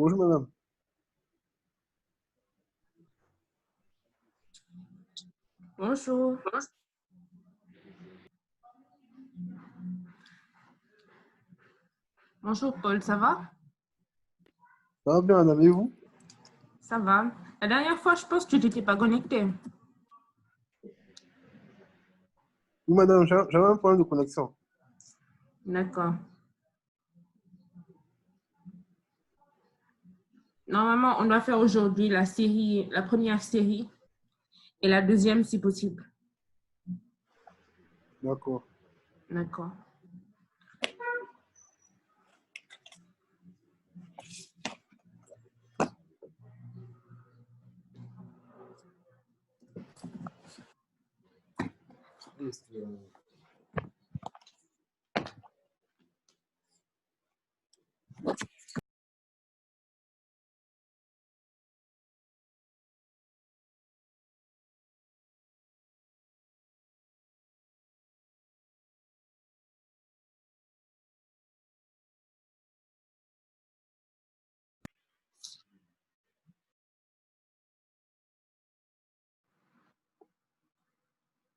Bonjour madame. Bonjour. Bonjour Paul, ça va? Ça va bien madame et vous? Ça va. La dernière fois, je pense que tu n'étais pas connecté. Oui madame, j'avais un problème de connexion. D'accord. Normalement, on doit faire aujourd'hui la série, la première série et la deuxième si possible. D'accord. D'accord.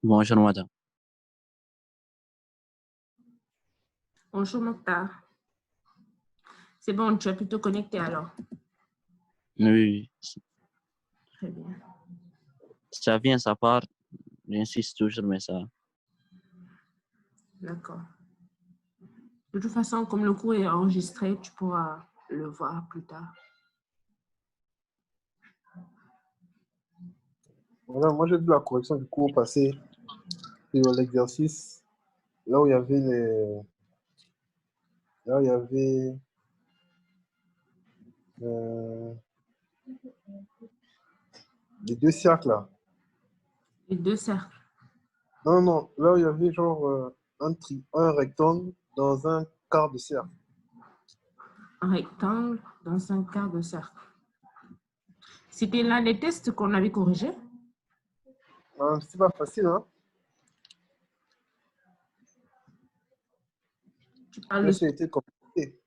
Bonjour madame. Bonjour Mokhtar. C'est bon, tu as pu te connecter alors. Oui, Très bien. ça vient, ça part. J'insiste toujours, mais ça. D'accord. De toute façon, comme le cours est enregistré, tu pourras le voir plus tard. Voilà, moi j'ai vu la correction du cours passé sur l'exercice, là où il y avait là où il y avait euh, les deux cercles là. Les deux cercles. Non, non, là où il y avait genre un rectangle dans un quart de cercle. Un rectangle dans un quart de cercle. C'était l'un des tests qu'on avait corrigé. C'est pas facile, hein? Tu parles Mais de, c'était compliqué.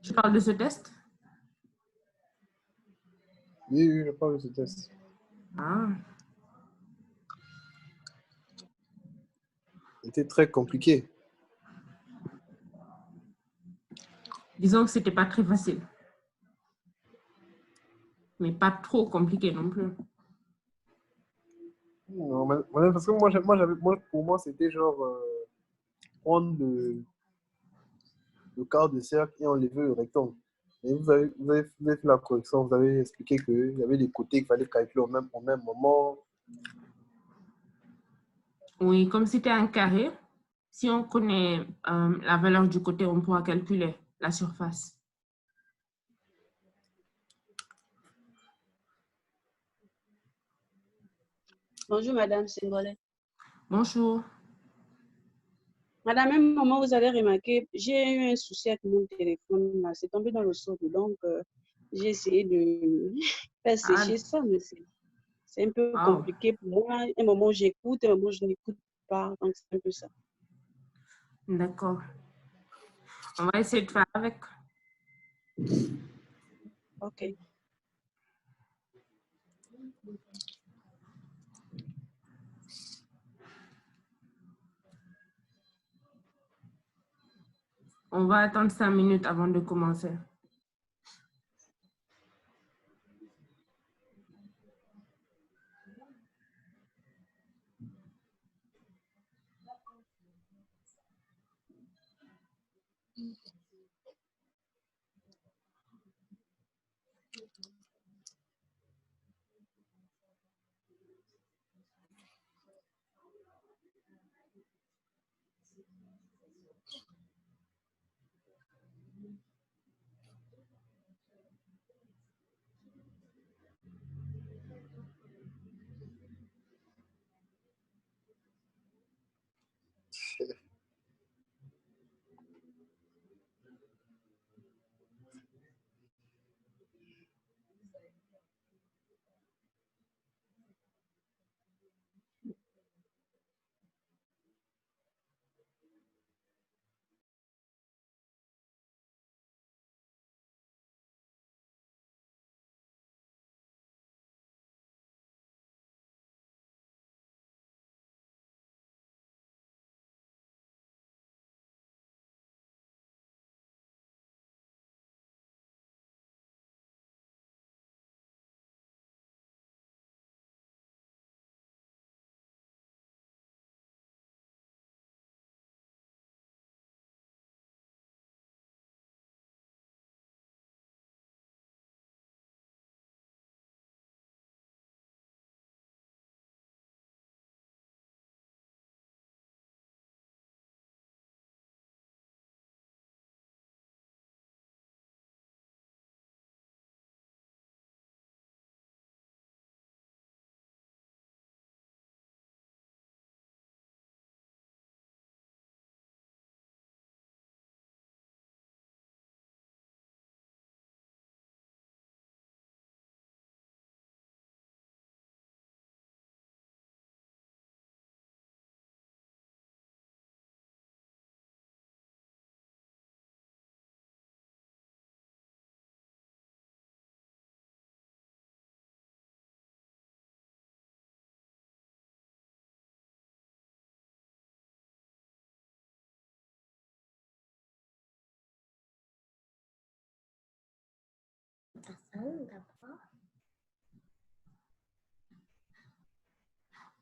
tu parles de ce test? Oui, oui, je parle de ce test. Ah, C'était très compliqué. disons que c'était pas très facile, mais pas trop compliqué non plus. Non, parce que pour moi, c'était genre prendre le quart de cercle et enlever le rectangle. Et vous avez fait la correction, vous avez expliqué qu'il y avait des côtés qu'il fallait calculer au même moment. Oui, comme c'était un carré, si on connaît la valeur du côté, on pourra calculer la surface. Bonjour, Madame Singolais. Bonjour. Madame, à un moment, vous avez remarqué, j'ai eu un souci avec mon téléphone. C'est tombé dans le seau. Donc, j'ai essayé de faire sécher ça, mais c'est un peu compliqué pour moi. Un moment, j'écoute, un moment, je n'écoute pas. Donc, c'est un peu ça. D'accord. On va essayer de faire avec. OK. On va attendre 5 minutes avant de commencer.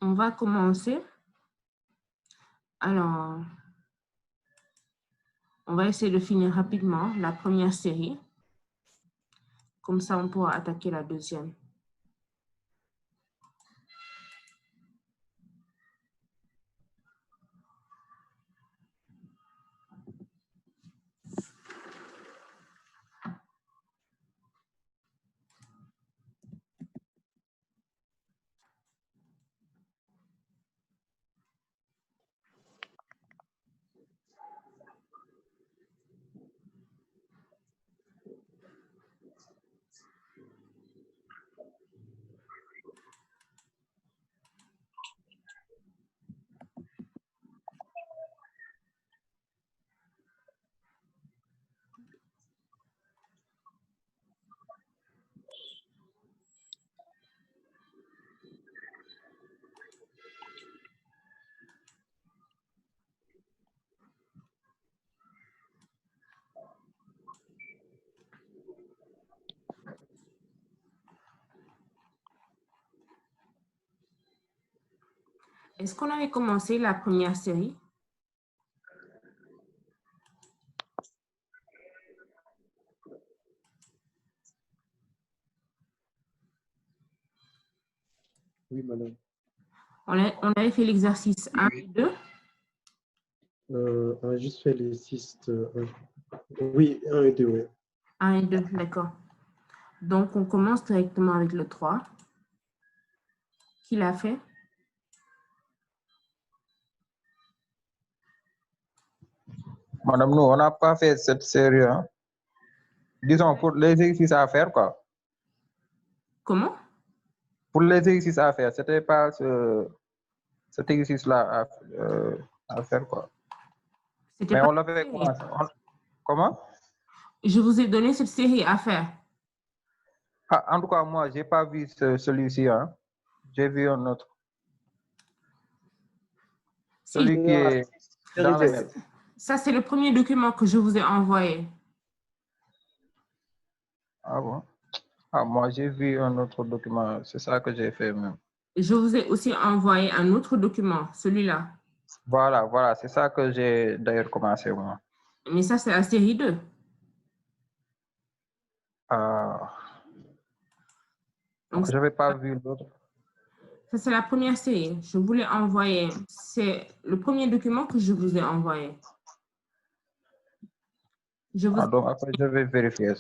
On va commencer. Alors, on va essayer de finir rapidement la première série. Comme ça, on pourra attaquer la deuxième. Est-ce qu'on avait commencé la première série? Oui, madame. On avait fait l'exercice 1 et 2. On a juste fait les 6. Oui, 1 et 2, oui. 1 et 2, d'accord. Donc, on commence directement avec le 3. Qui l'a fait? Madame, nous, on n'a pas fait cette série. Hein. Disons, pour les exercices à faire, quoi. Comment? Pour les exercices à faire, c'était pas cet exercice-là à faire, quoi. Mais on l'avait commencé. Comment? Je vous ai donné cette série à faire. Ah, en tout cas, moi, je n'ai pas vu celui-ci. Hein. J'ai vu un autre. Si. Celui qui est dans le net. Ça, c'est le premier document que je vous ai envoyé. Ah bon? Ah, moi, j'ai vu un autre document. C'est ça que j'ai fait même. Je vous ai aussi envoyé un autre document, celui-là. Voilà, voilà. C'est ça que j'ai d'ailleurs commencé, moi. Mais ça, c'est la série 2. Donc, je n'avais pas vu l'autre. Ça, c'est la première série. Je vous l'ai envoyé. C'est le premier document que je vous ai envoyé. Donc, après, je vais vérifier.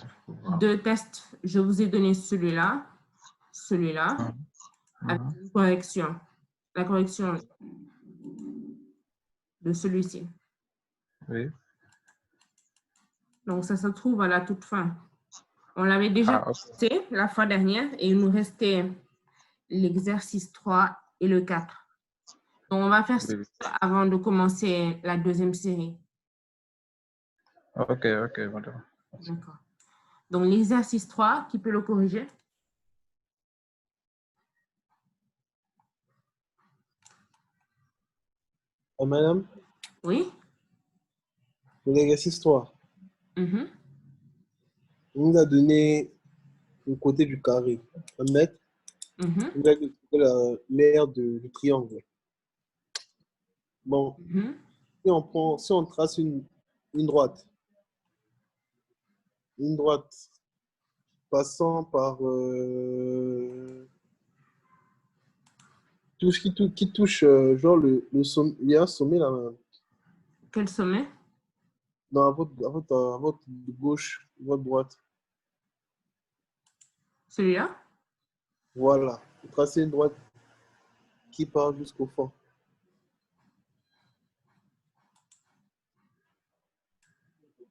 2 tests. Je vous ai donné celui-là, avec une correction. La correction de celui-ci. Oui. Donc, ça se trouve à la toute fin. On l'avait déjà testé la fois dernière et il nous restait l'exercice 3 et le 4. Donc, on va faire ça avant de commencer la deuxième série. Ok, madame. D'accord. Donc, l'exercice 3, qui peut le corriger? Oh, madame? Oui? L'exercice 3. On nous a donné le côté du carré, 1 mètre. On nous a donné l'aire du triangle. Bon, si on trace une droite, passant par tout ce qui touche, genre le sommet, il y a un sommet là. Quel sommet? Non, à votre gauche, votre droite. Celui-là? Voilà. Vous tracez une droite qui part jusqu'au fond.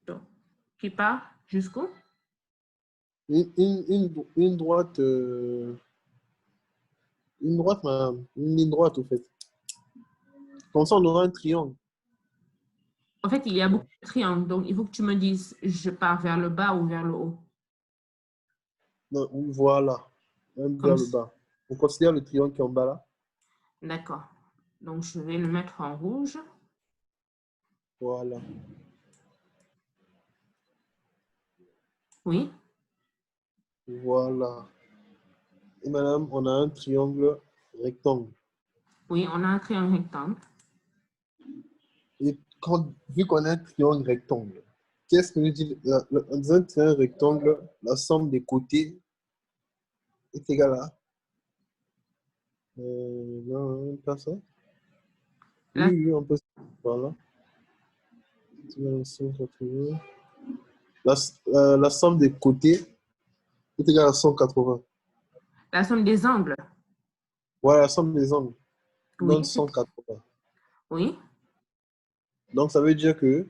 Donc, qui part jusqu'où? Une droite, madame. Une ligne droite, au fait. Comme ça, on aura un triangle. En fait, il y a beaucoup de triangles. Donc, il faut que tu me dises, je pars vers le bas ou vers le haut. Non, voilà. Même vers le bas. On considère le triangle qui est en bas là. D'accord. Donc, je vais le mettre en rouge. Voilà. Oui. Voilà. Et madame, on a un triangle rectangle. Oui, on a un triangle rectangle. Et vu qu'on a un triangle rectangle, qu'est-ce que nous dit dans un triangle rectangle, la somme des côtés est égale à non, pas ça. Oui, on peut. Voilà. La somme des côtés est égale à 180. La somme des angles. Voilà, la somme des angles Oui. donne 180. Oui. Donc, ça veut dire que,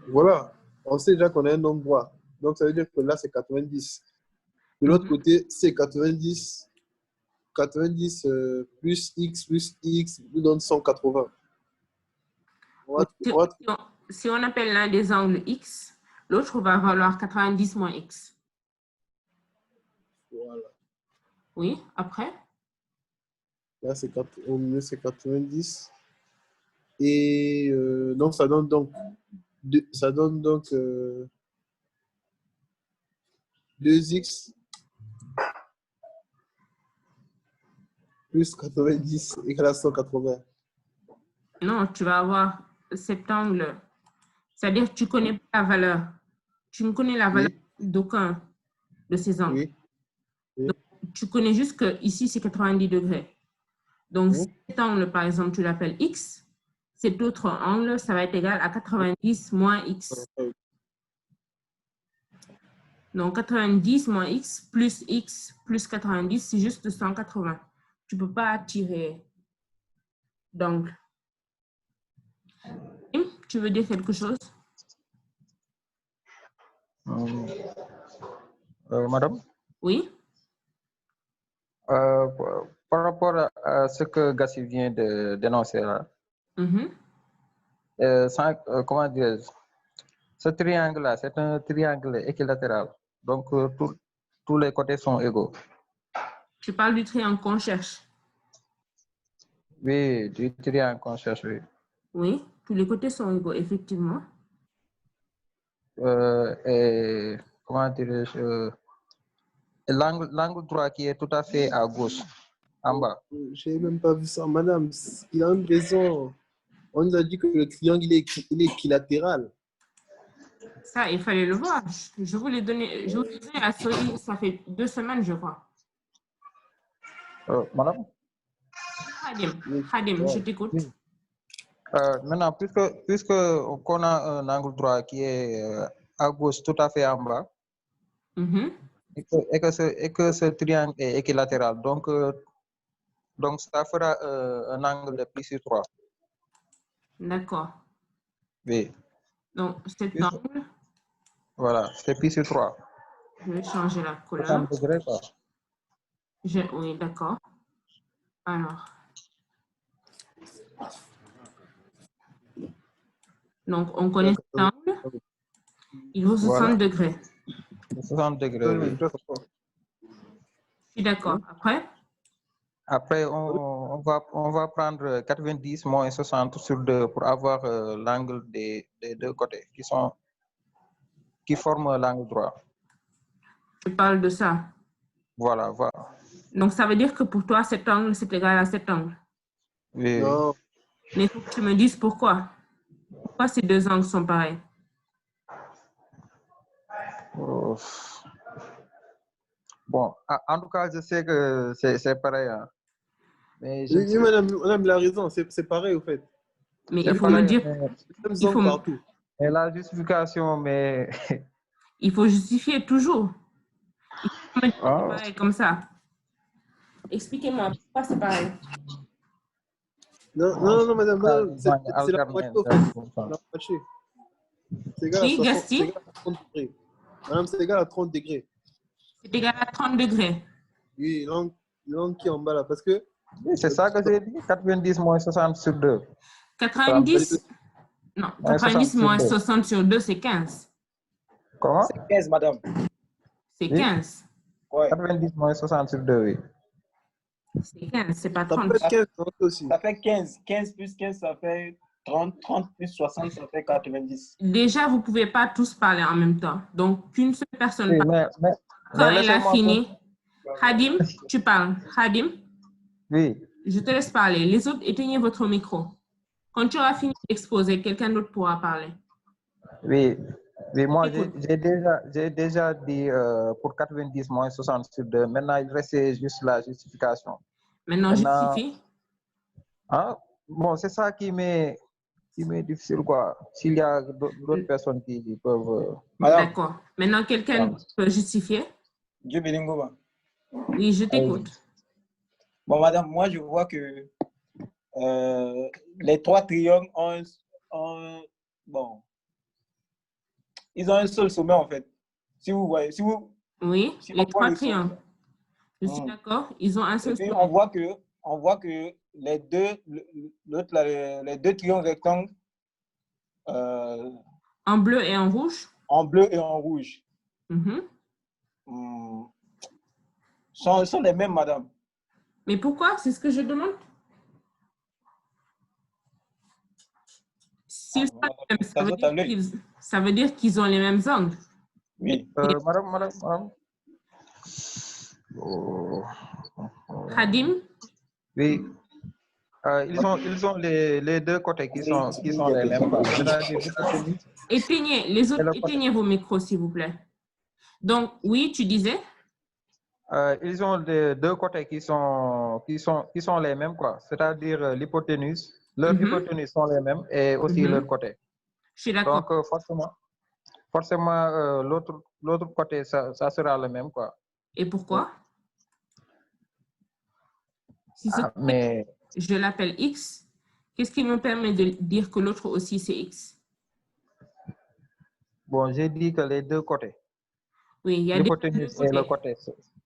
voilà, on sait déjà qu'on a un nombre droit. Donc, ça veut dire que là, c'est 90. De l'autre côté, c'est 90. 90 plus x nous donne 180. Si on appelle l'un des angles x, l'autre va valoir 90 moins x. Voilà. Oui, après? Là, au milieu, c'est 90. Et donc, ça donne donc 2x plus 90 égale à 180. Non, tu vas avoir cet angle. C'est-à-dire que tu ne connais pas la valeur. Tu ne connais la valeur d'aucun de ces angles. Oui. Oui. Donc, tu connais juste que ici, c'est 90 degrés. Donc, si cet angle, par exemple, tu l'appelles x, cet autre angle, ça va être égal à 90 moins x. Donc, 90 moins x plus 90, c'est juste 180. Tu ne peux pas tirer d'angle. Tu veux dire quelque chose? Madame? Oui? Par rapport à ce que Gassi vient de dénoncer là, comment dire, ce triangle-là, c'est un triangle équilatéral. Donc, tous les côtés sont égaux. Tu parles du triangle qu'on cherche? Oui, du triangle qu'on cherche, oui. Oui, tous les côtés sont égaux, effectivement. Et comment dirais-je, l'angle droit qui est tout à fait à gauche, en bas. Je n'ai même pas vu ça, madame. Il a une raison. On nous a dit que le triangle il est équilatéral. Ça, il fallait le voir. Je vous l'ai donné à Soli, ça fait 2 semaines, je crois. Madame? Khadim, je t'écoute. Maintenant, puisque on a un angle droit qui est à gauche tout à fait en bas, et que ce triangle est équilatéral, donc ça fera un angle de pi sur 3. D'accord. Oui. Donc, cet angle. Voilà, c'est pi sur 3. Je vais changer la couleur. 60 degrés, quoi. Oui, d'accord. Alors. Donc, on connaît cet angle. Il vaut 60 degrés. 60 degrés, oui. Je suis d'accord. Après, on va prendre 90 moins 60 sur 2 pour avoir l'angle des deux côtés qui forment l'angle droit. Je parle de ça. Voilà. Donc, ça veut dire que pour toi, cet angle, c'est égal à cet angle. Oui. Non. Mais il faut que tu me dises pourquoi. Pourquoi ces deux angles sont pareils? Bon, en tout cas, je sais que c'est pareil. Hein. Mais oui, madame, il a raison. C'est pareil, au fait. Mais il faut me dire... Il faut partout. Et la justification, mais... Il faut justifier toujours. Il faut me dire que c'est pareil comme ça. Expliquez-moi, pourquoi c'est pareil? Non, madame, c'est la moitié, au fait. La moitié. C'est égal à 30 degrés. Madame, c'est égal à 30 degrés. C'est égal à 30 degrés. Oui, l'angle qui est en bas là, parce que... Oui, c'est ça que j'ai dit, 90 moins 60 sur 2. 90... Non, 90 moins 60 sur 2, c'est 15. Comment? C'est 15, madame. C'est 15. Ouais. 90 moins 60 sur 2, oui. C'est 15, c'est pas 30. Ça fait 15 aussi. Ça fait 15. 15 plus 15, ça fait 30 plus 60, ça fait 90. Déjà, vous ne pouvez pas tous parler en même temps. Donc, qu'une seule personne Oui, parle. Quand elle a fini, Khadim, tu parles. Khadim, oui. Je te laisse parler. Les autres, éteignez votre micro. Quand tu auras fini d'exposer, quelqu'un d'autre pourra parler. Oui, oui, moi j'ai déjà dit pour 90 moins 60 sur 2. Maintenant, il restait juste la justification. Maintenant, justifie. Hein? Bon, c'est ça qui m'est difficile, quoi. S'il y a d'autres personnes qui peuvent... D'accord. Maintenant, quelqu'un peut justifier? Dieu Belingova. Oui, je t'écoute. Bon, madame, moi, je vois que les 3 triangles bon, ils ont un seul sommet, en fait. Si vous voyez, oui, les 3 triangles. Je suis d'accord, ils ont un seul sommet. On voit que les deux triangles rectangles en bleu et en rouge. En bleu et en rouge. Sont les mêmes, madame. Mais pourquoi? C'est ce que je demande. S'ils sont les mêmes, ça veut dire qu'ils ont les mêmes angles. Oui. Madame. Khadim? Oui. Ils ont les deux côtés qui sont les mêmes. Éteignez, les autres, éteignez vos micros, s'il vous plaît. Donc, oui, tu disais? Ils ont les deux côtés qui sont les mêmes, quoi. C'est-à-dire l'hypoténuse. Leurs hypoténuses sont les mêmes et aussi leur côté. Je suis d'accord. Donc, forcément l'autre côté, ça sera le même, quoi. Et pourquoi? Si mais... je l'appelle X, qu'est-ce qui me permet de dire que l'autre aussi c'est X? Bon, j'ai dit que les deux côtés. Oui, il y a des côtés. Et le côté.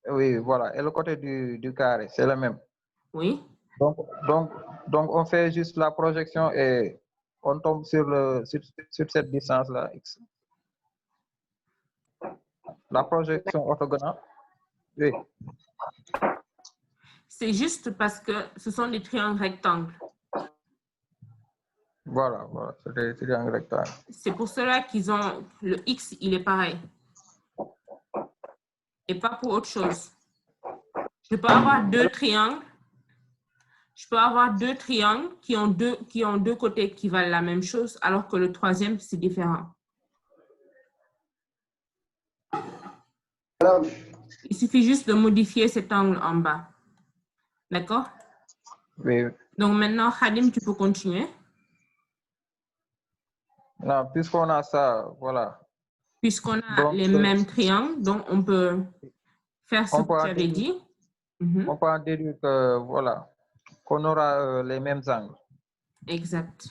Oui, voilà. Et le côté du carré, c'est le même. Oui. Donc, on fait juste la projection et on tombe sur cette distance-là, X. La projection orthogonale. Oui. C'est juste parce que ce sont des triangles rectangles. Voilà, c'est des triangles rectangles. C'est pour cela qu'ils ont le X, il est pareil. Et pas pour autre chose. Je peux avoir deux triangles. Je peux avoir deux triangles qui ont deux côtés qui valent la même chose, alors que le troisième, c'est différent. Il suffit juste de modifier cet angle en bas. D'accord? Oui. Donc maintenant, Khadim, tu peux continuer. Non, puisqu'on a ça, voilà. Puisqu'on a les mêmes triangles, donc on peut faire ce que tu avais dit. On peut en déduire que, voilà, qu'on aura les mêmes angles. Exact.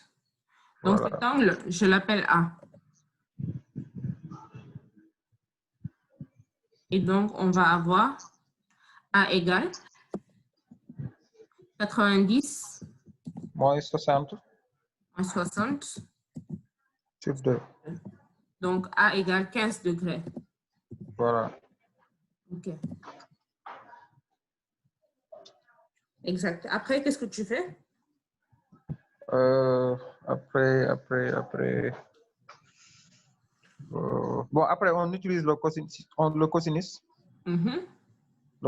Donc cet angle, je l'appelle A. Et donc, on va avoir A égale 90 moins 60 sur 2. Donc, A égale 15 degrés. Voilà. OK. Exact. Après, qu'est-ce que tu fais? Après. Bon, après, on utilise le cosinus. Le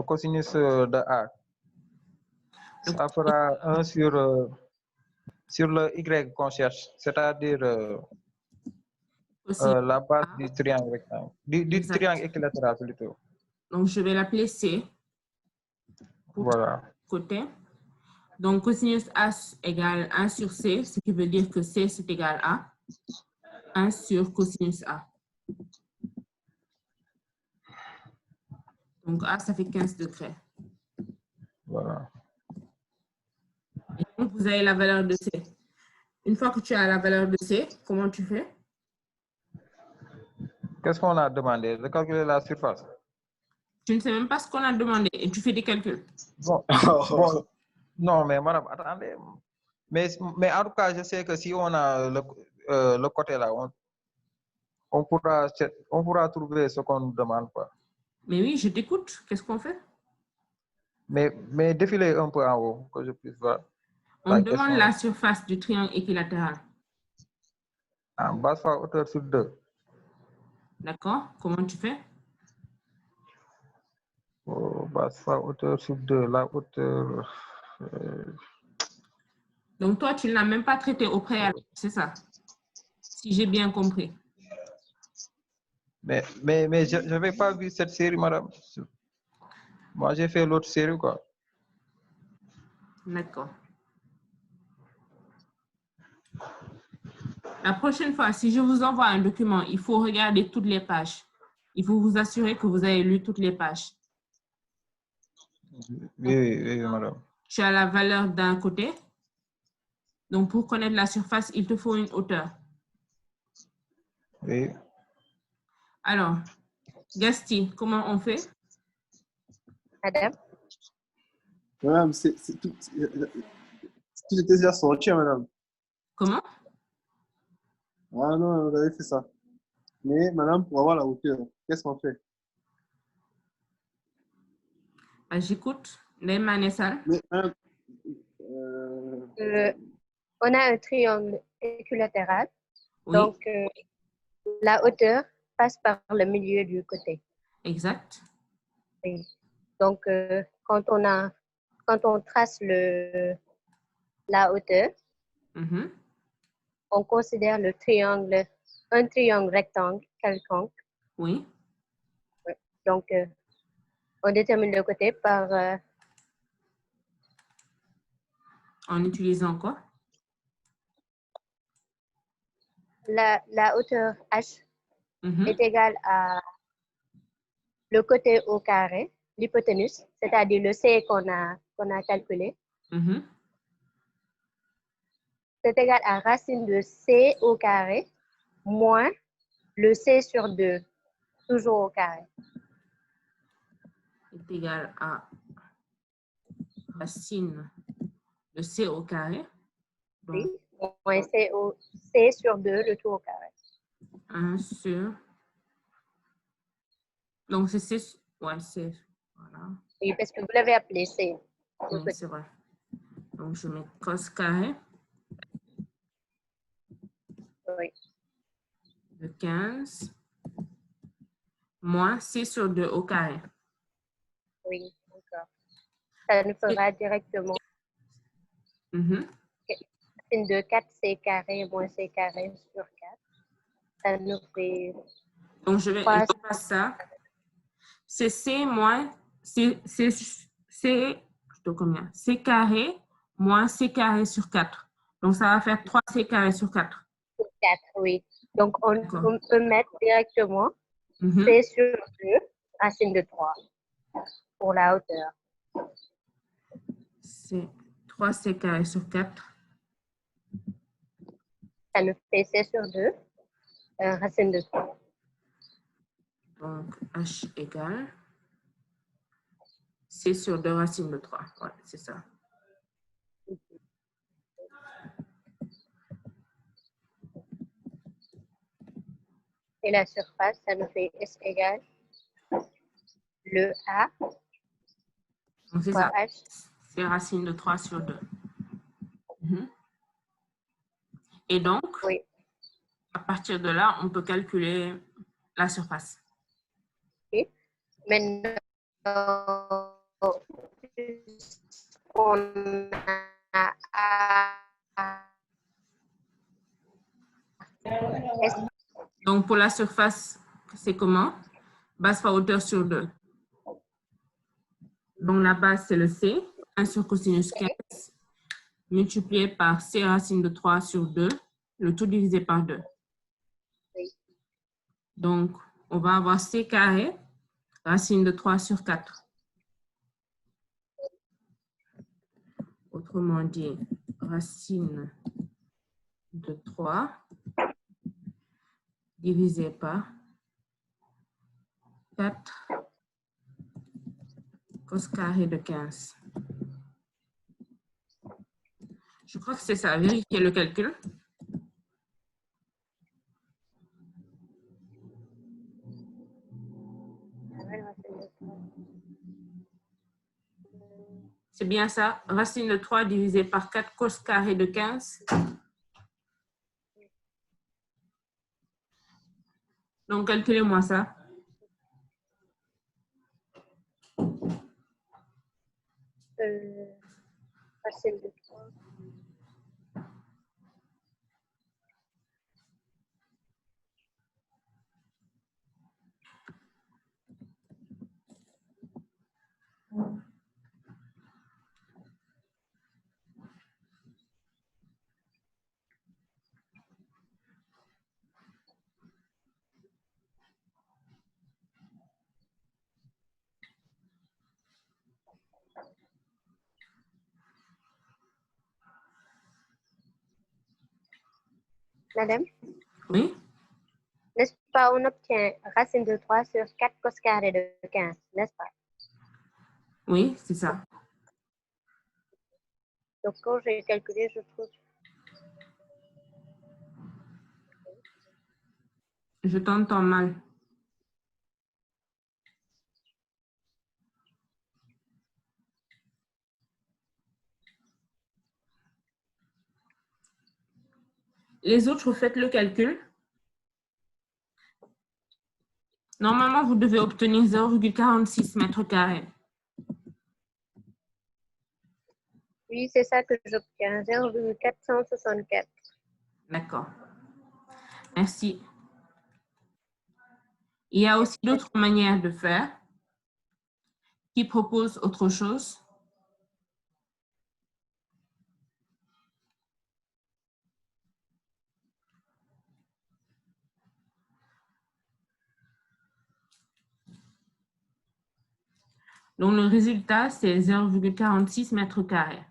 cosinus de A. Ça fera 1 sur le Y qu'on cherche, c'est-à-dire la base du triangle rectangle, du triangle équilatéral plutôt. Donc, je vais l'appeler C. Voilà. Côté. Donc, cosinus A égale 1 sur C, ce qui veut dire que C, c'est égal à 1 sur cosinus A. Donc, A, ça fait 15 degrés. Voilà. Et donc, vous avez la valeur de C. Une fois que tu as la valeur de C, comment tu fais? Qu'est-ce qu'on a demandé? De calculer la surface. Tu ne sais même pas ce qu'on a demandé et tu fais des calculs. Bon. Non, mais madame, attendez. Mais en tout cas, je sais que si on a le côté là, on pourra trouver ce qu'on nous demande, quoi. Mais oui, je t'écoute. Qu'est-ce qu'on fait? Mais défilez un peu en haut, que je puisse voir. On demande la surface du triangle équilatéral. Base fois hauteur sur 2. D'accord. Comment tu fais? Base fois hauteur sur 2. La hauteur... Donc, toi, tu ne l'as même pas traité au préalable, c'est ça? Si j'ai bien compris. Mais je n'avais pas vu cette série, madame. Moi, j'ai fait l'autre série, quoi. D'accord. La prochaine fois, si je vous envoie un document, il faut regarder toutes les pages. Il faut vous assurer que vous avez lu toutes les pages. Oui, madame. Tu as la valeur d'un côté. Donc, pour connaître la surface, il te faut une hauteur. Oui. Alors, Gasti, comment on fait? Madame? Madame, tout était déjà sorti, madame. Comment? Ah non, vous avez fait ça. Mais madame, pour avoir la hauteur, qu'est-ce qu'on fait? J'écoute. Néma Nessal. Mais, on a un triangle équilatéral. Oui. Donc, la hauteur passe par le milieu du côté. Exact. Oui. Donc, quand on trace la hauteur, on considère un triangle rectangle quelconque. Oui. Donc, on détermine le côté par... en utilisant quoi? La hauteur H est égale à le côté au carré, l'hypoténuse, c'est-à-dire le C qu'on a calculé. C'est égal à racine de C au carré moins le C sur 2, toujours au carré. Est égal à racine de C au carré. Donc, oui, moins C sur 2, le tout au carré. 1 sur... Donc, c'est C... Ouais, c'est... Voilà. Oui, parce que vous l'avez appelé C. Oui, c'est vrai. Donc, je mets cos carré. Oui. De 15 moins C sur 2 au carré. Oui, d'accord. Ça nous fera directement racine de 4C carré moins C carré sur 4. Ça nous fait... Donc, je vais faire ça. C'est C moins... C carré moins C carré sur 4. Donc, ça va faire 3C carré sur 4. 4, oui. Donc, on peut mettre directement C sur 2, racine de 3, pour la hauteur. C'est 3C carré sur 4. Ça nous fait C sur 2, racine de 3. Donc, H égale C sur 2 racine de 3. Ouais, c'est ça. Et la surface, ça nous fait S égale le A. Donc, c'est ça. C'est racine de 3 sur 2. Et donc, oui. À partir de là, on peut calculer la surface. Okay. Maintenant, on a Donc, pour la surface, c'est comment? Base fois hauteur sur 2. Donc, la base, c'est le C, 1 sur cosinus 15, multiplié par C racine de 3 sur 2, le tout divisé par 2. Oui. Donc, on va avoir C carré, racine de 3 sur 4. Autrement dit, racine de 3 divisé par 4 cos carré de 15. Je crois que c'est ça. Vérifiez le calcul. C'est bien ça. Racine de 3 divisé par 4 cos carré de 15. Donc, calculez-moi ça. Racine de 3. Madame? Oui? N'est-ce pas, on obtient racine de 3 sur 4 cos carré de 15, n'est-ce pas? Oui, c'est ça. Donc, quand j'ai calculé, je trouve... Je t'entends mal. Les autres, vous faites le calcul. Normalement, vous devez obtenir 0,46 mètres carrés. Oui, c'est ça que j'obtiens, 0,464. D'accord. Merci. Il y a aussi d'autres manières de faire qui proposent autre chose. Donc, le résultat, c'est 0,46 mètres carrés.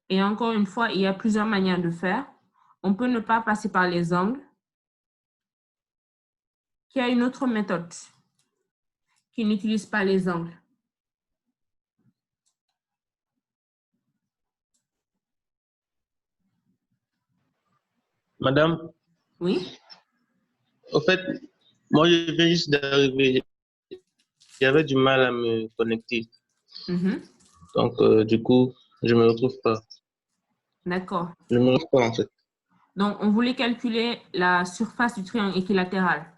Et encore une fois, il y a plusieurs manières de faire. On peut ne pas passer par les angles. Il y a une autre méthode qui n'utilise pas les angles. Madame? Oui? Au fait, moi, je viens juste d'arriver. J'avais du mal à me connecter. Donc, du coup, je ne me retrouve pas. D'accord. Je ne me retrouve pas, en fait. Donc, on voulait calculer la surface du triangle équilatéral.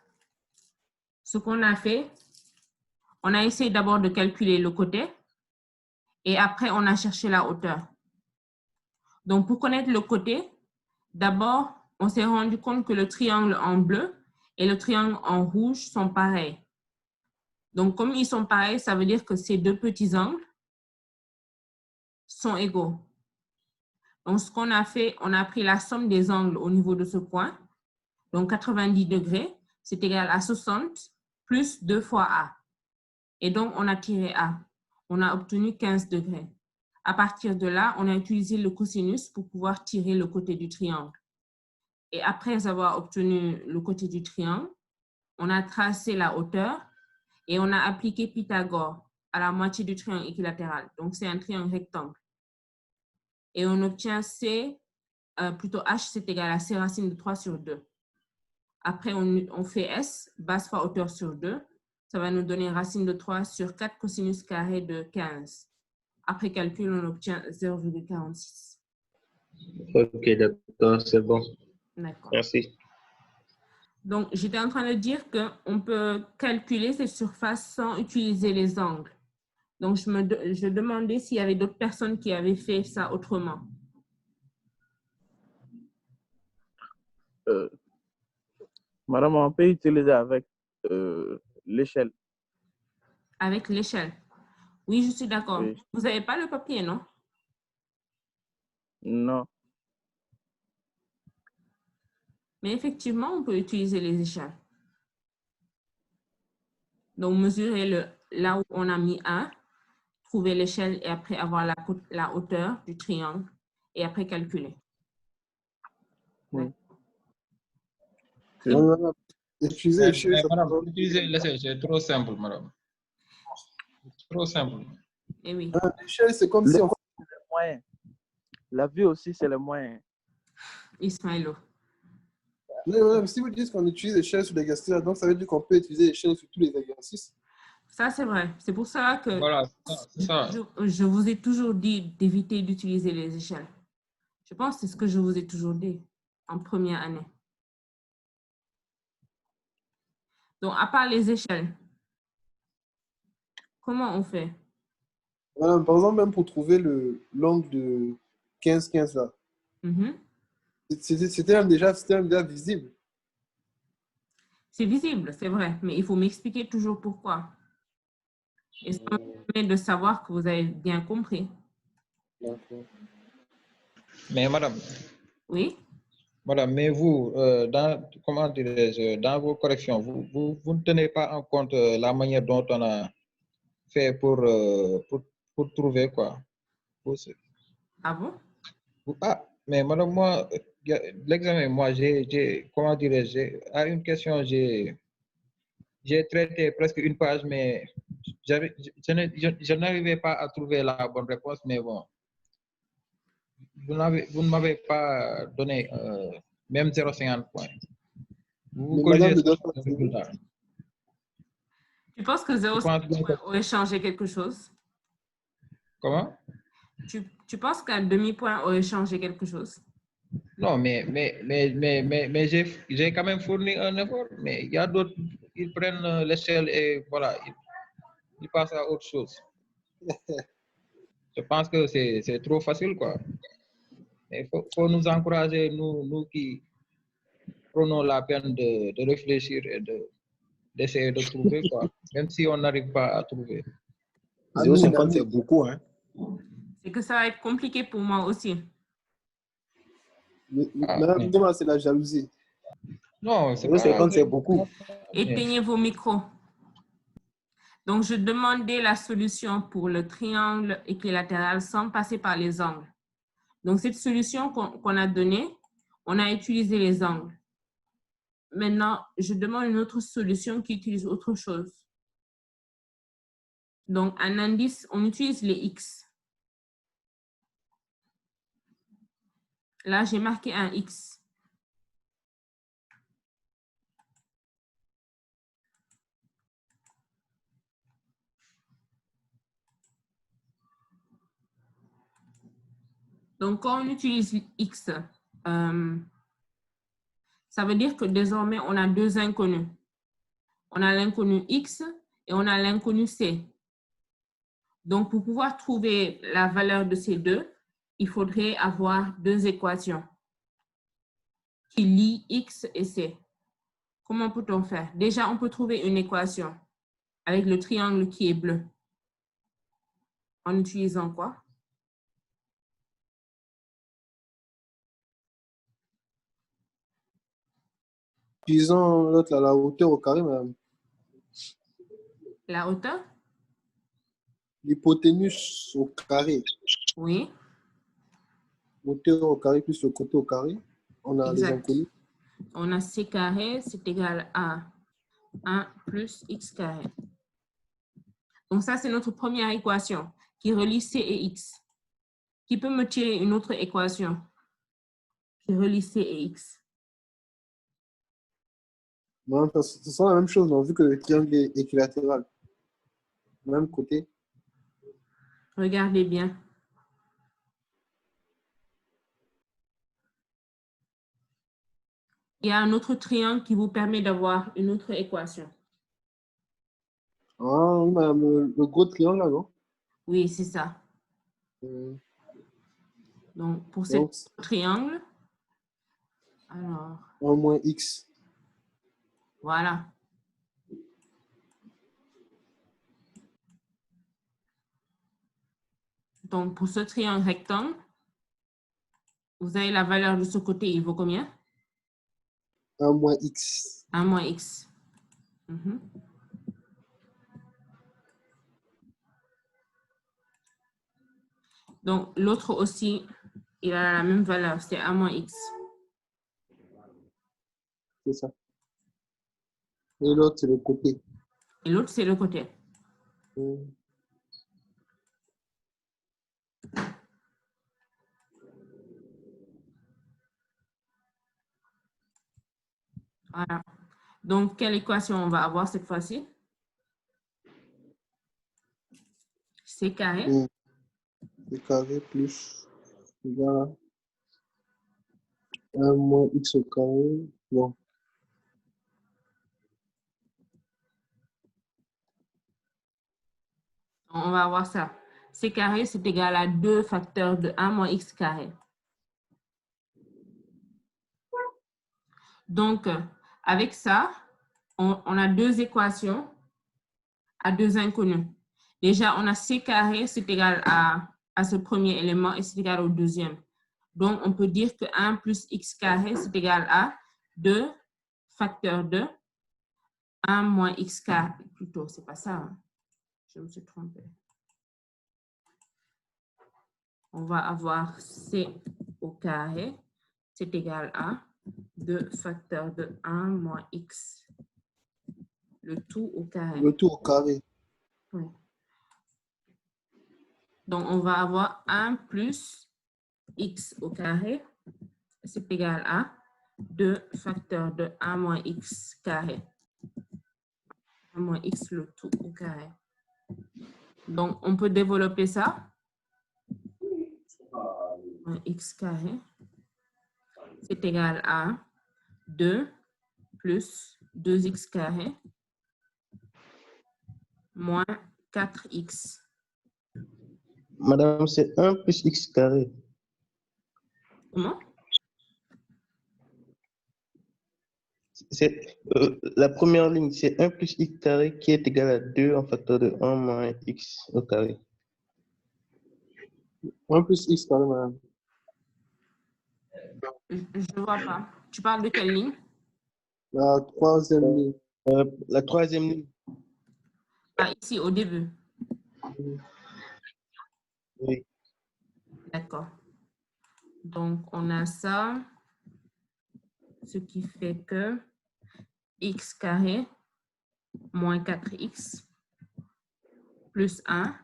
Ce qu'on a fait, on a essayé d'abord de calculer le côté et après, on a cherché la hauteur. Donc, pour connaître le côté, d'abord, on s'est rendu compte que le triangle en bleu et le triangle en rouge sont pareils. Donc, comme ils sont pareils, ça veut dire que ces deux petits angles sont égaux. Donc, ce qu'on a fait, on a pris la somme des angles au niveau de ce point. Donc, 90 degrés, c'est égal à 60 plus 2 fois A. Et donc, on a tiré A. On a obtenu 15 degrés. À partir de là, on a utilisé le cosinus pour pouvoir tirer le côté du triangle. Et après avoir obtenu le côté du triangle, on a tracé la hauteur et on a appliqué Pythagore à la moitié du triangle équilatéral. Donc, c'est un triangle rectangle. Et on obtient C, plutôt H, c'est égal à C racine de 3 sur 2. Après, on fait S, base fois hauteur sur 2. Ça va nous donner racine de 3 sur 4 cosinus carré de 15. Après calcul, on obtient 0,46. Ok, d'accord, c'est bon. D'accord. Merci. Donc, j'étais en train de dire qu'on peut calculer cette surface sans utiliser les angles. Donc, je demandais s'il y avait d'autres personnes qui avaient fait ça autrement. Madame, on peut utiliser avec l'échelle. Avec l'échelle? Oui, je suis d'accord. Oui. Vous n'avez pas le papier, non? Non. Mais effectivement, on peut utiliser les échelles. Donc, mesurer là où on a mis 1, trouver l'échelle et après avoir la hauteur du triangle et après calculer. Oui. Utiliser l'échelle, c'est trop simple, madame. Trop simple. Et oui. L'échelle, c'est comme si on... Le moyen. La vue aussi, c'est le moyen. Ismaëlo. Non, si vous dites qu'on utilise l'échelle sur l'exercice, donc ça veut dire qu'on peut utiliser l'échelle sur tous les exercices. Ça, c'est vrai. C'est pour ça que voilà, ça. Je vous ai toujours dit d'éviter d'utiliser les échelles. Je pense que c'est ce que je vous ai toujours dit en première année. Donc, à part les échelles, comment on fait? Voilà, par exemple, même pour trouver l'angle de 15-15 là, c'était même déjà visible. C'est visible, c'est vrai, mais il faut m'expliquer toujours pourquoi. Et ça me permet de savoir que vous avez bien compris. D'accord. Mais madame. Oui. Madame, mais vous, comment dirais-je, dans vos corrections, vous ne tenez pas en compte la manière dont on a fait pour trouver quoi. Ah bon? Ah, mais madame, moi, l'examen, moi, comment dirais-je, à une question, j'ai traité presque une page, mais je n'arrivais pas à trouver la bonne réponse, mais bon, vous ne m'avez pas donné même 0,50 points. Vous corrigez ça dans le résultat. Tu penses que 0,50 points aurait changé quelque chose? Comment? Tu penses qu'un demi-point aurait changé quelque chose? Non, mais j'ai quand même fourni un effort, mais il y a d'autres, ils prennent l'échelle et voilà, ils passent à autre chose. Je pense que c'est trop facile, quoi. Il faut nous encourager, nous qui prenons la peine de réfléchir et d'essayer de trouver, quoi, même si on n'arrive pas à trouver. 0,50, c'est beaucoup, hein? C'est que ça va être compliqué pour moi aussi. Madame Thomas, c'est la jalousie. Non, 0,50, c'est beaucoup. Éteignez vos micros. Donc, je demandais la solution pour le triangle équilatéral sans passer par les angles. Donc, cette solution qu'on a donnée, on a utilisé les angles. Maintenant, je demande une autre solution qui utilise autre chose. Donc, un indice, on utilise les X. Là, j'ai marqué un X. Donc, quand on utilise X, ça veut dire que désormais, on a deux inconnus. On a l'inconnu X et on a l'inconnu C. Donc, pour pouvoir trouver la valeur de ces deux, il faudrait avoir deux équations qui lient X et C. Comment peut-on faire? Déjà, on peut trouver une équation avec le triangle qui est bleu. En utilisant quoi? Utilisant l'autre, la hauteur au carré, madame. La hauteur? L'hypoténuse au carré. Oui. Hauteur au carré plus le côté au carré. On a les inconnus. On a C carré, c'est égal à 1 plus X carré. Donc, ça, c'est notre première équation qui relie C et X. Qui peut me tirer une autre équation qui relie C et X? Non, ce sont la même chose, non, vu que le triangle est équilatéral. Même côté. Regardez bien. Il y a un autre triangle qui vous permet d'avoir une autre équation. Ah, oui, madame, le gros triangle, là, non? Oui, c'est ça. Donc, pour ce triangle, alors... 1 moins X. Voilà. Donc, pour ce triangle rectangle, vous avez la valeur de ce côté, il vaut combien? 1 moins X. 1 moins X. Donc, l'autre aussi, il a la même valeur, c'est 1 moins X. C'est ça. Et l'autre, c'est le côté. Et l'autre, c'est le côté. Voilà. Donc, quelle équation on va avoir cette fois-ci? C carré. C carré plus égal à 1 moins X au carré. Bon. On va avoir ça. C carré, c'est égal à 2 facteurs de 1 moins x carré. Donc, avec ça, on a deux équations à deux inconnus. Déjà, on a c carré, c'est égal à ce premier élément et c'est égal au deuxième. Donc, on peut dire que 1 plus x carré, c'est égal à 2 facteurs de 1 moins x carré. Plutôt, c'est pas ça. Hein. Je me suis trompée. On va avoir c au carré, c'est égal à 2 facteurs de 1 moins x. Le tout au carré. Le tout au carré. Oui. Donc, on va avoir 1 plus x au carré, c'est égal à 2 facteurs de 1 moins x carré. 1 moins x, le tout au carré. Donc, on peut développer ça. X carré, c'est égal à 2 plus 2x carré moins 4x. Madame, c'est 1 plus x carré. Comment? La première ligne, c'est 1 plus x carré qui est égal à 2 en facteur de 1 moins x au carré. 1 plus x carré, madame. Je ne vois pas. Tu parles de quelle ligne? La troisième ligne. La troisième ligne. Ah, ici, au début. Oui. D'accord. Donc, on a ça. Ce qui fait que x carré moins 4x plus 1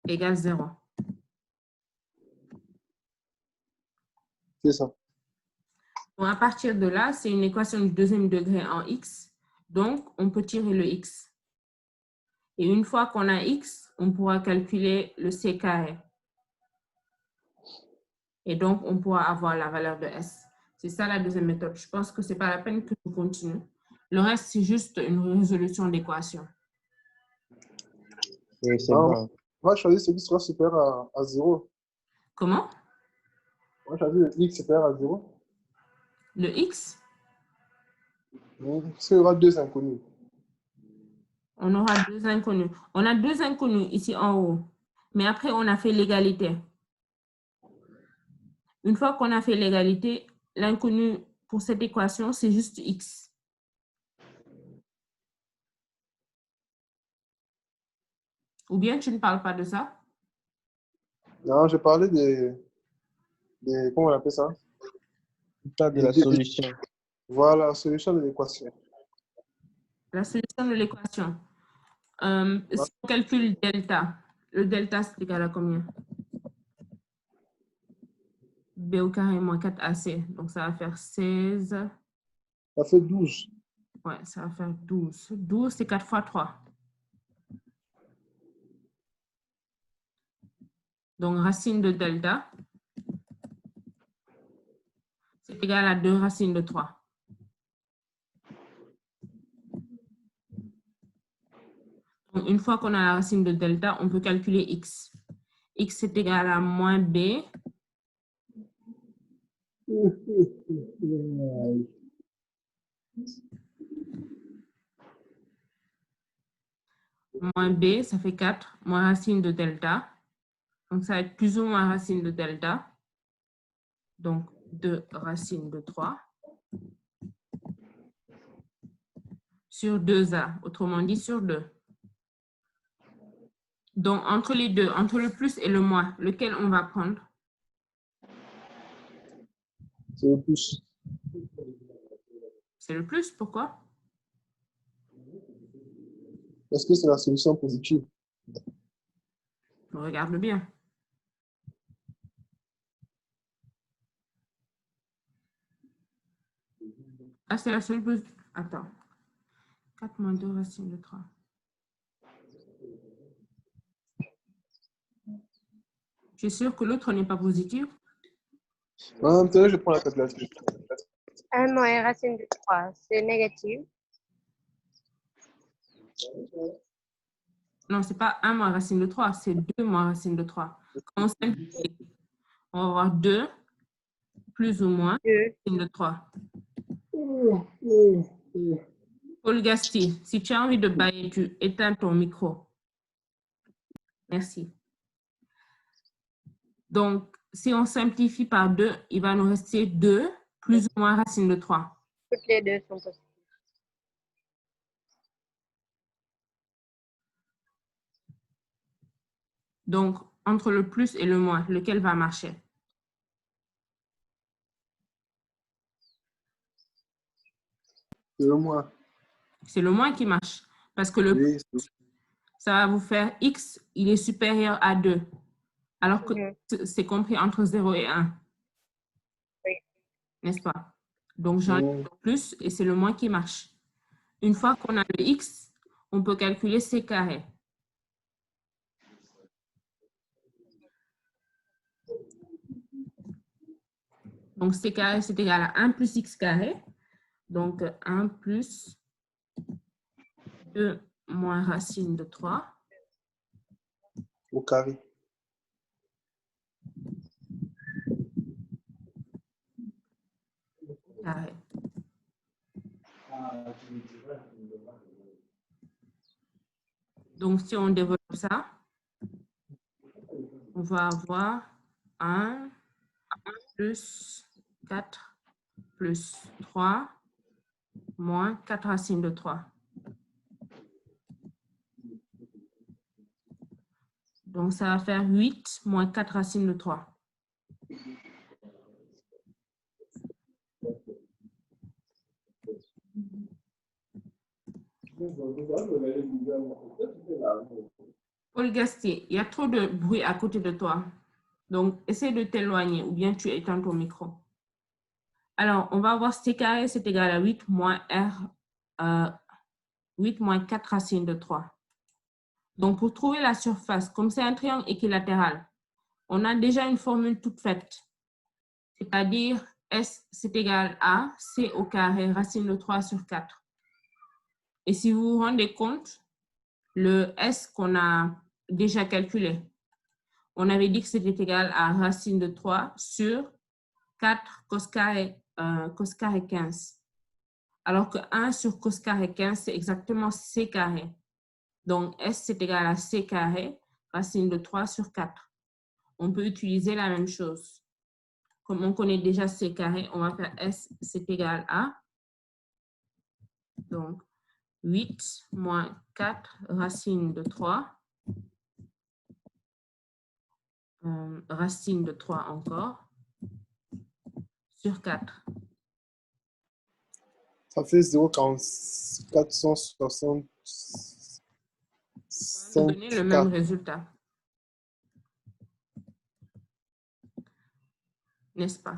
égale 0. C'est ça. Bon, à partir de là, c'est une équation du deuxième degré en x. Donc, on peut tirer le x. Et une fois qu'on a x, on pourra calculer le c carré. Et donc, on pourra avoir la valeur de s. C'est ça la deuxième méthode. Je pense que ce n'est pas la peine que je continue. Le reste, c'est juste une résolution d'équation. Oui, c'est bon. Moi, je choisis celui qui sera supérieur à 0. Comment? Moi, je choisis le x supérieur à 0. Le x? Oui, parce qu'il y aura deux inconnus. On aura deux inconnus. On a deux inconnus ici en haut. Mais après, on a fait l'égalité. Une fois qu'on a fait l'égalité, l'inconnu pour cette équation, c'est juste x. Ou bien tu ne parles pas de ça? Non, je parlais des comment on appelle ça? Pas de la solution. Voilà, la solution de l'équation. La solution de l'équation. Si on calcule delta, le delta, c'est égal à combien? B au carré moins 4AC. Donc, ça va faire 16. Ça fait 12. Ouais, ça va faire 12. 12, c'est 4 fois 3. Donc, racine de delta, c'est égal à 2 racines de 3. Donc, une fois qu'on a la racine de delta, on peut calculer x. X est égal à moins b. Moins b, ça fait 4, moins racine de delta. Donc, ça va être plus ou moins racine de delta. Donc, 2 racines de 3. Sur 2a, autrement dit sur 2. Donc, entre les deux, entre le plus et le moins, lequel on va prendre? C'est le plus. C'est le plus, pourquoi? Parce que c'est la solution positive. On regarde bien. Ah, c'est la seule plus. Attends. 4 moins 2 racine de 3. Je suis sûre que l'autre n'est pas positif. Maintenant, je prends la calculatrice. 1 moins racine de 3, c'est négatif. Non, ce n'est pas 1 moins racine de 3, c'est 2 moins racine de 3. Quand on simplifie, on va avoir 2 plus ou moins racine de 3. Paul Gasti, si tu as envie de bailler, tu éteins ton micro. Merci. Donc, si on simplifie par 2, il va nous rester 2 plus ou moins racine de 3. Toutes les deux sont possibles. Donc, entre le plus et le moins, lequel va marcher? C'est le moins. C'est le moins qui marche. Parce que le plus, ça va vous faire x, il est supérieur à 2. Alors que c'est compris entre 0 et 1. Oui. N'est-ce pas? Donc, j'enlève le plus et c'est le moins qui marche. Une fois qu'on a le x, on peut calculer c carré. Donc, c carré, c'est égal à 1 plus x carré. Donc, 1 plus 2 moins racine de 3. Au carré. Carré. Donc, si on développe ça, on va avoir 1 plus 4 plus 3 moins 4 racines de 3. Donc, ça va faire 8 moins 4 racines de 3. Paul Gastier, il y a trop de bruit à côté de toi. Donc, essaie de t'éloigner ou bien tu éteins ton micro. Alors, on va avoir c carré, c'est égal à 8 moins 4 racines de 3. Donc, pour trouver la surface, comme c'est un triangle équilatéral, on a déjà une formule toute faite. C'est-à-dire, S, c'est égal à C au carré, racine de 3 sur 4. Et si vous vous rendez compte, le S qu'on a déjà calculé, on avait dit que c'était égal à racine de 3 sur 4 cos carré 15. Alors que 1 sur cos carré 15, c'est exactement C carré. Donc, S, c'est égal à C carré, racine de 3 sur 4. On peut utiliser la même chose. Comme on connaît déjà C carré, on va faire S, c'est égal à, donc, 8 moins 4 racine de 3, racine de 3 encore, sur 4. Ça fait 0,460. Ça va donner le même résultat. N'est-ce pas?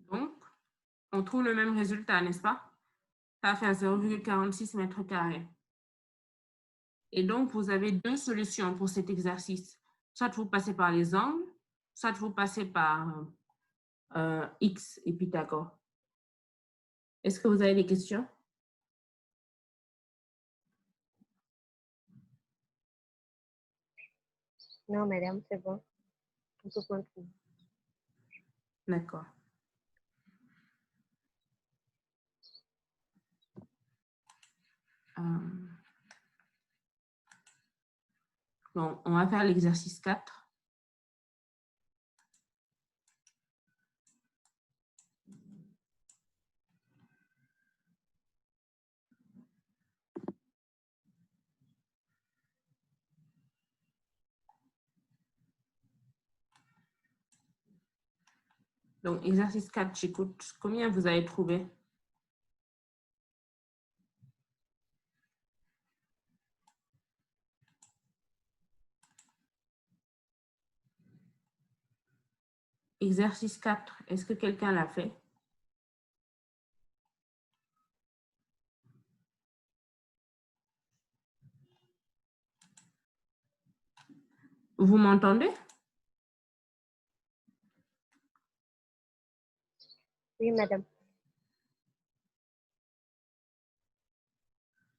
Donc, on trouve le même résultat, n'est-ce pas? Ça va faire 0,46 mètres carrés. Et donc, vous avez deux solutions pour cet exercice. Soit vous passez par les angles, soit vous passez par X et Pythagore. Est-ce que vous avez des questions? Non, madame, c'est bon. On peut continuer. D'accord. Donc, on va faire l'exercice 4. Donc, exercice 4, j'écoute. Combien vous avez trouvé? Exercice 4, est-ce que quelqu'un l'a fait? Vous m'entendez? Oui, madame.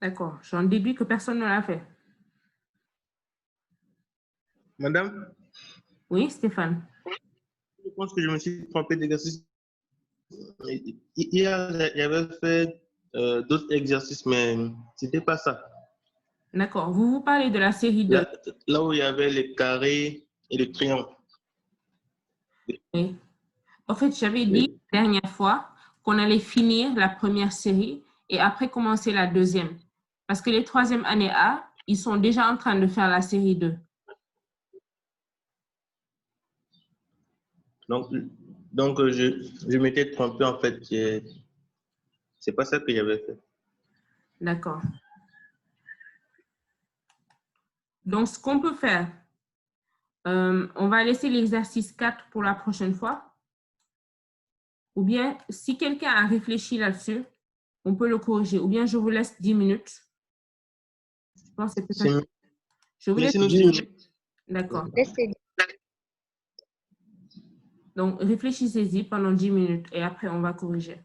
D'accord. J'en déduis que personne ne l'a fait. Madame? Oui, Stéphane. Je pense que je me suis trompé d'exercice. Hier, j'avais fait d'autres exercices, mais c'était pas ça. D'accord. Vous vous parlez de la série 2. Là où il y avait les carrés et les triangles. Oui. En fait, j'avais dit la dernière fois qu'on allait finir la première série et après commencer la deuxième. Parce que les troisième années A, ils sont déjà en train de faire la série 2. Donc je m'étais trompé en fait. C'est pas ça que j'avais fait. D'accord. Donc, ce qu'on peut faire, on va laisser l'exercice 4 pour la prochaine fois. Ou bien, si quelqu'un a réfléchi là-dessus, on peut le corriger. Ou bien, je vous laisse 10 minutes. Je pense que c'est plus facile. Je vous laisse 10 minutes. D'accord. Donc, réfléchissez-y pendant 10 minutes et après, on va corriger.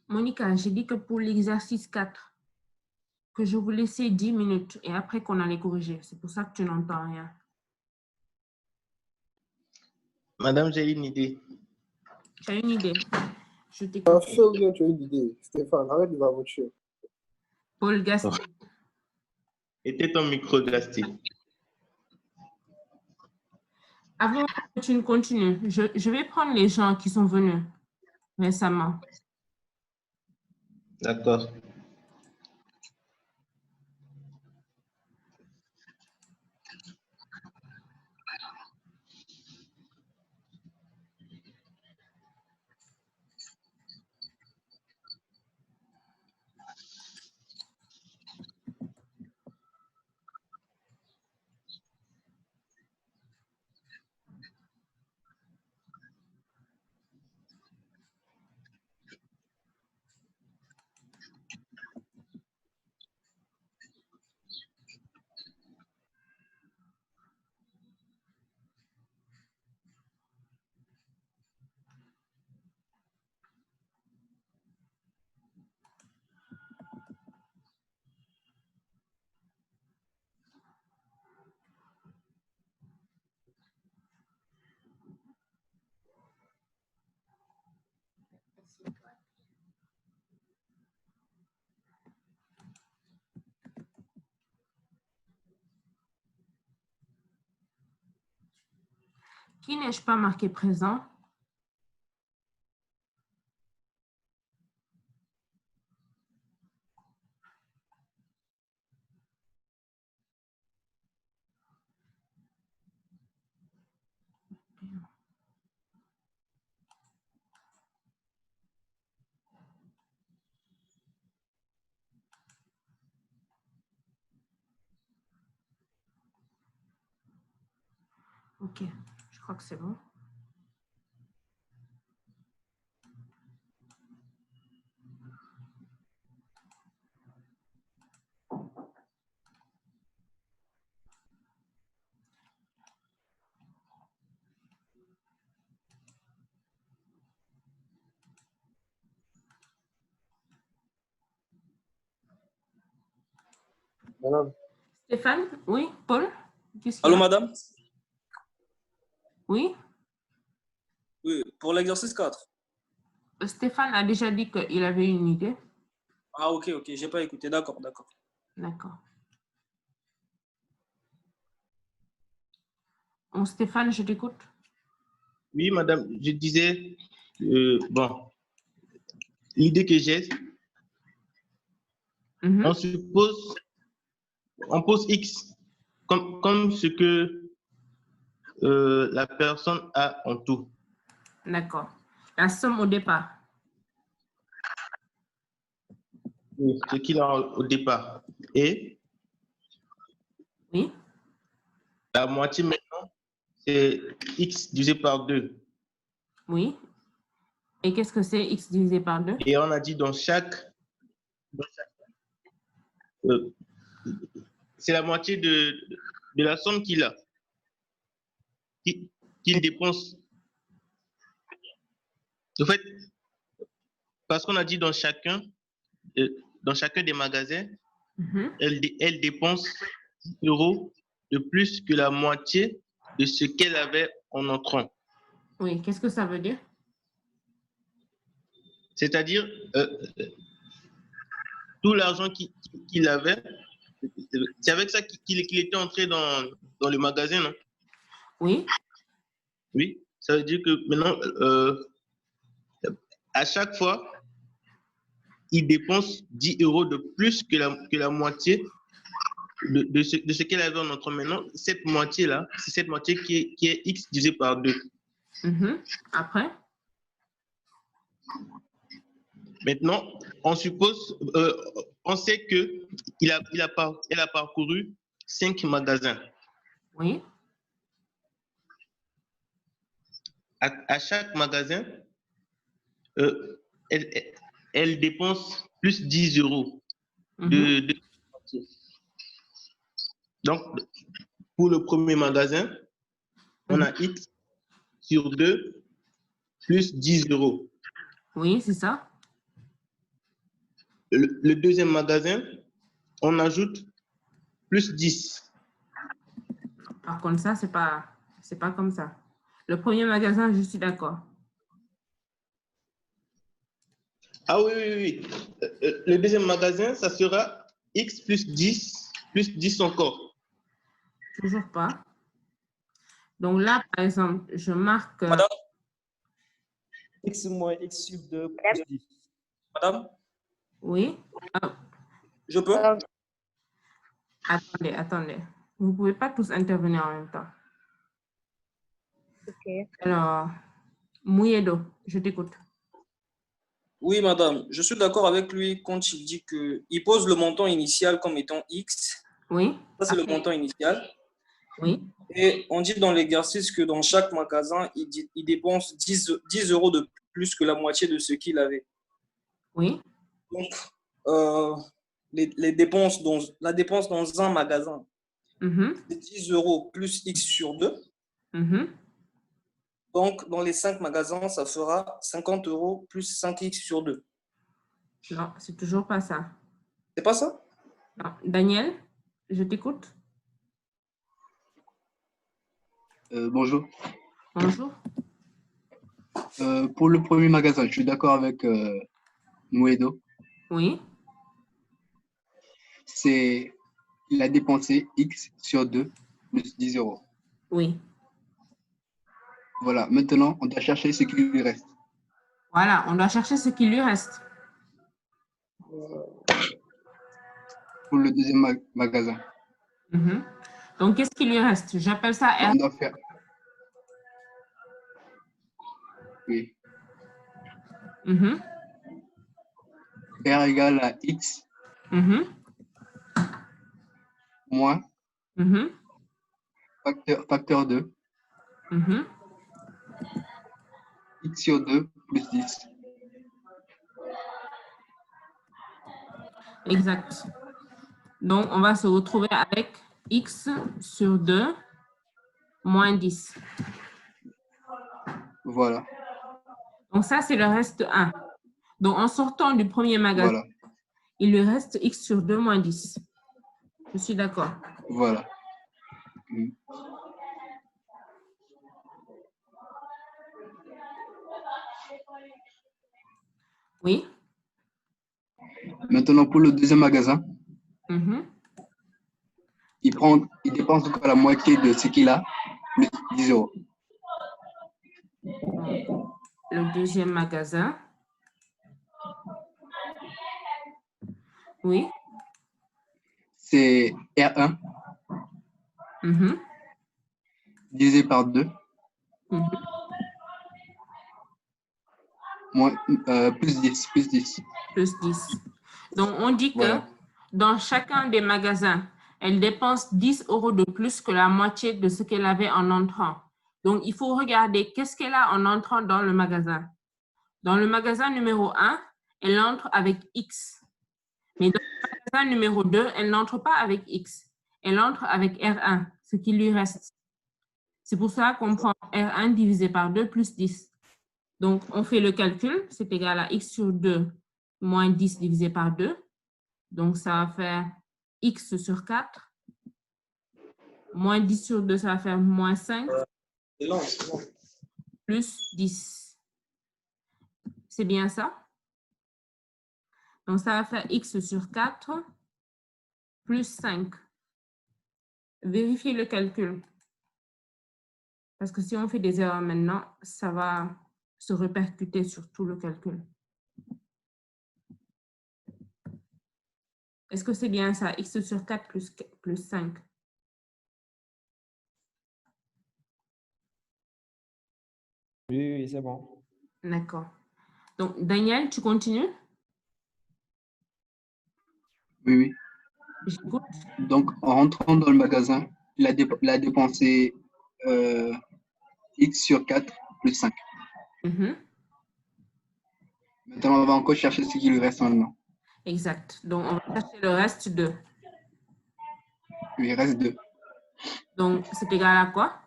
Monica, j'ai dit que pour l'exercice 4, que je vous laissais 10 minutes et après qu'on allait corriger. C'est pour ça que tu n'entends rien. Madame, j'ai une idée. Tu as une idée? Je t'écoute. Tu as une idée. Stéphane, arrête de la voiture. Paul Gaston. Était ton micro, Gasti. Avant que tu ne continues, je vais prendre les gens qui sont venus récemment. D'accord. Qui n'ai-je pas marqué présent? Ok, je crois que c'est bon. Madame. Stéphane? Oui, Paul? Allô, madame? Oui? Oui, pour l'exercice 4. Stéphane a déjà dit qu'il avait une idée. Ah, ok, ok, j'ai pas écouté. D'accord, d'accord. D'accord. Bon, Stéphane, je t'écoute. Oui, madame, je disais, bon, l'idée que j'ai, on suppose, on pose X comme ce que la personne a en tout. D'accord. La somme au départ. Oui, ce qu'il a au départ. Et oui, la moitié maintenant, c'est X divisé par 2. Oui. Et qu'est-ce que c'est X divisé par 2? Et on a dit dans chaque c'est la moitié de la somme qu'il a, qu'il dépense. En fait, parce qu'on a dit dans chacun des magasins, elle dépense 10 € de plus que la moitié de ce qu'elle avait en entrant. Oui, qu'est-ce que ça veut dire? C'est-à-dire, tout l'argent qu'il avait, c'est avec ça qu'il était entré dans le magasin, non? Oui. Oui, ça veut dire que maintenant, à chaque fois, il dépense 10 € de plus que la moitié de ce qu'elle avait en entrant. Maintenant, cette moitié-là, c'est cette moitié qui est X divisé par 2. Après? Maintenant, on suppose, on sait qu'elle a parcouru 5 magasins. Oui. À chaque magasin, elle dépense plus 10 € de donc, pour le premier magasin, on a X sur 2 plus 10 €. Oui, c'est ça. le deuxième magasin, on ajoute plus 10. Par contre, ça, c'est pas comme ça. Le premier magasin, je suis d'accord. Ah oui, oui, oui. Le deuxième magasin, ça sera X plus 10 encore. Toujours pas. Donc là, par exemple, je marque... Madame, X moins X sur 2 plus 10. Madame? Oui. Je peux? Attendez. Vous ne pouvez pas tous intervenir en même temps. Ok. Alors, Mouyedo, je t'écoute. Oui, madame. Je suis d'accord avec lui quand il dit qu'il pose le montant initial comme étant X. Oui. Ça, c'est le montant initial. Oui. Et on dit dans l'exercice que dans chaque magasin, il dépense 10 € de plus que la moitié de ce qu'il avait. Oui. Donc, les dépenses la dépense dans un magasin, c'est 10 € plus X sur 2. Donc, dans les 5 magasins, ça fera 50 € plus 5X sur 2. Non, c'est toujours pas ça. C'est pas ça? Non. Daniel, je t'écoute. Bonjour. Bonjour. Pour le premier magasin, je suis d'accord avec Mouedo. Oui. C'est il a dépensé X sur 2 plus 10 €. Oui. Voilà, maintenant, on doit chercher ce qui lui reste. Voilà, on doit chercher ce qui lui reste. Pour le deuxième magasin. Donc, qu'est-ce qui lui reste? J'appelle ça R. On doit faire. Oui. R égale à X moins facteur 2 X sur 2 plus 10. Exact. Donc, on va se retrouver avec X sur 2 moins 10. Voilà. Donc, ça, c'est le reste 1. Donc, en sortant du premier magasin, Voilà. il lui reste X sur 2 moins 10. Je suis d'accord. Voilà. Oui. Maintenant, pour le deuxième magasin, il dépense encore la moitié de ce qu'il a, plus 10 €. Le deuxième magasin. Oui. C'est R1 divisé par 2 moins, plus 10. Plus 10. Donc, on dit que dans chacun des magasins, elle dépense 10 € de plus que la moitié de ce qu'elle avait en entrant. Donc, il faut regarder qu'est-ce qu'elle a en entrant dans le magasin. Dans le magasin numéro 1, elle entre avec X. Mais dans le magasin numéro 2, elle n'entre pas avec X. Elle entre avec R1, ce qui lui reste. C'est pour ça qu'on prend R1 divisé par 2 plus 10. Donc, on fait le calcul. C'est égal à X sur 2 moins 10 divisé par 2. Donc, ça va faire X sur 4. Moins 10 sur 2, ça va faire moins 5. Plus 10. C'est bien ça? Donc, ça va faire X sur 4 plus 5. Vérifiez le calcul. Parce que si on fait des erreurs maintenant, ça va se répercuter sur tout le calcul. Est-ce que c'est bien ça? X sur 4 plus 5. Oui, c'est bon. D'accord. Donc, Daniel, tu continues? Oui. J'écoute. Donc, en rentrant dans le magasin, il a dépensé X sur 4 plus 5. Maintenant, on va encore chercher ce qui lui reste maintenant. Exact. Donc, on va chercher le reste 2. Il reste 2. Donc, c'est égal à quoi?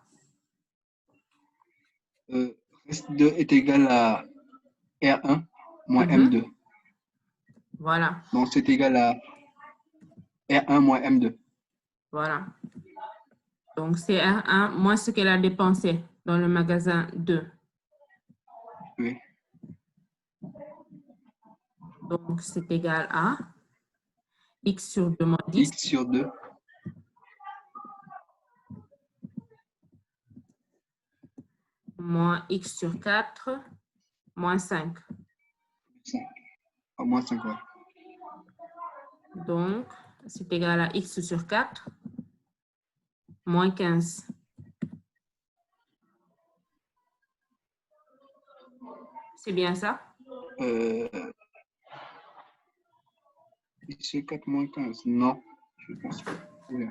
Reste 2 est égal à R1 moins M2. Voilà. Donc, c'est égal à R1 moins M2. Voilà. Donc, c'est R1 moins ce qu'elle a dépensé dans le magasin 2. Oui. Donc, c'est égal à X sur 2 moins 10. X sur 2. Moins X sur 4, moins 5. 5. Ah, moins 5, ouais. Donc, c'est égal à X sur 4, moins 15. C'est bien ça? X sur 4 moins 15. Non, je pense pas. Oui.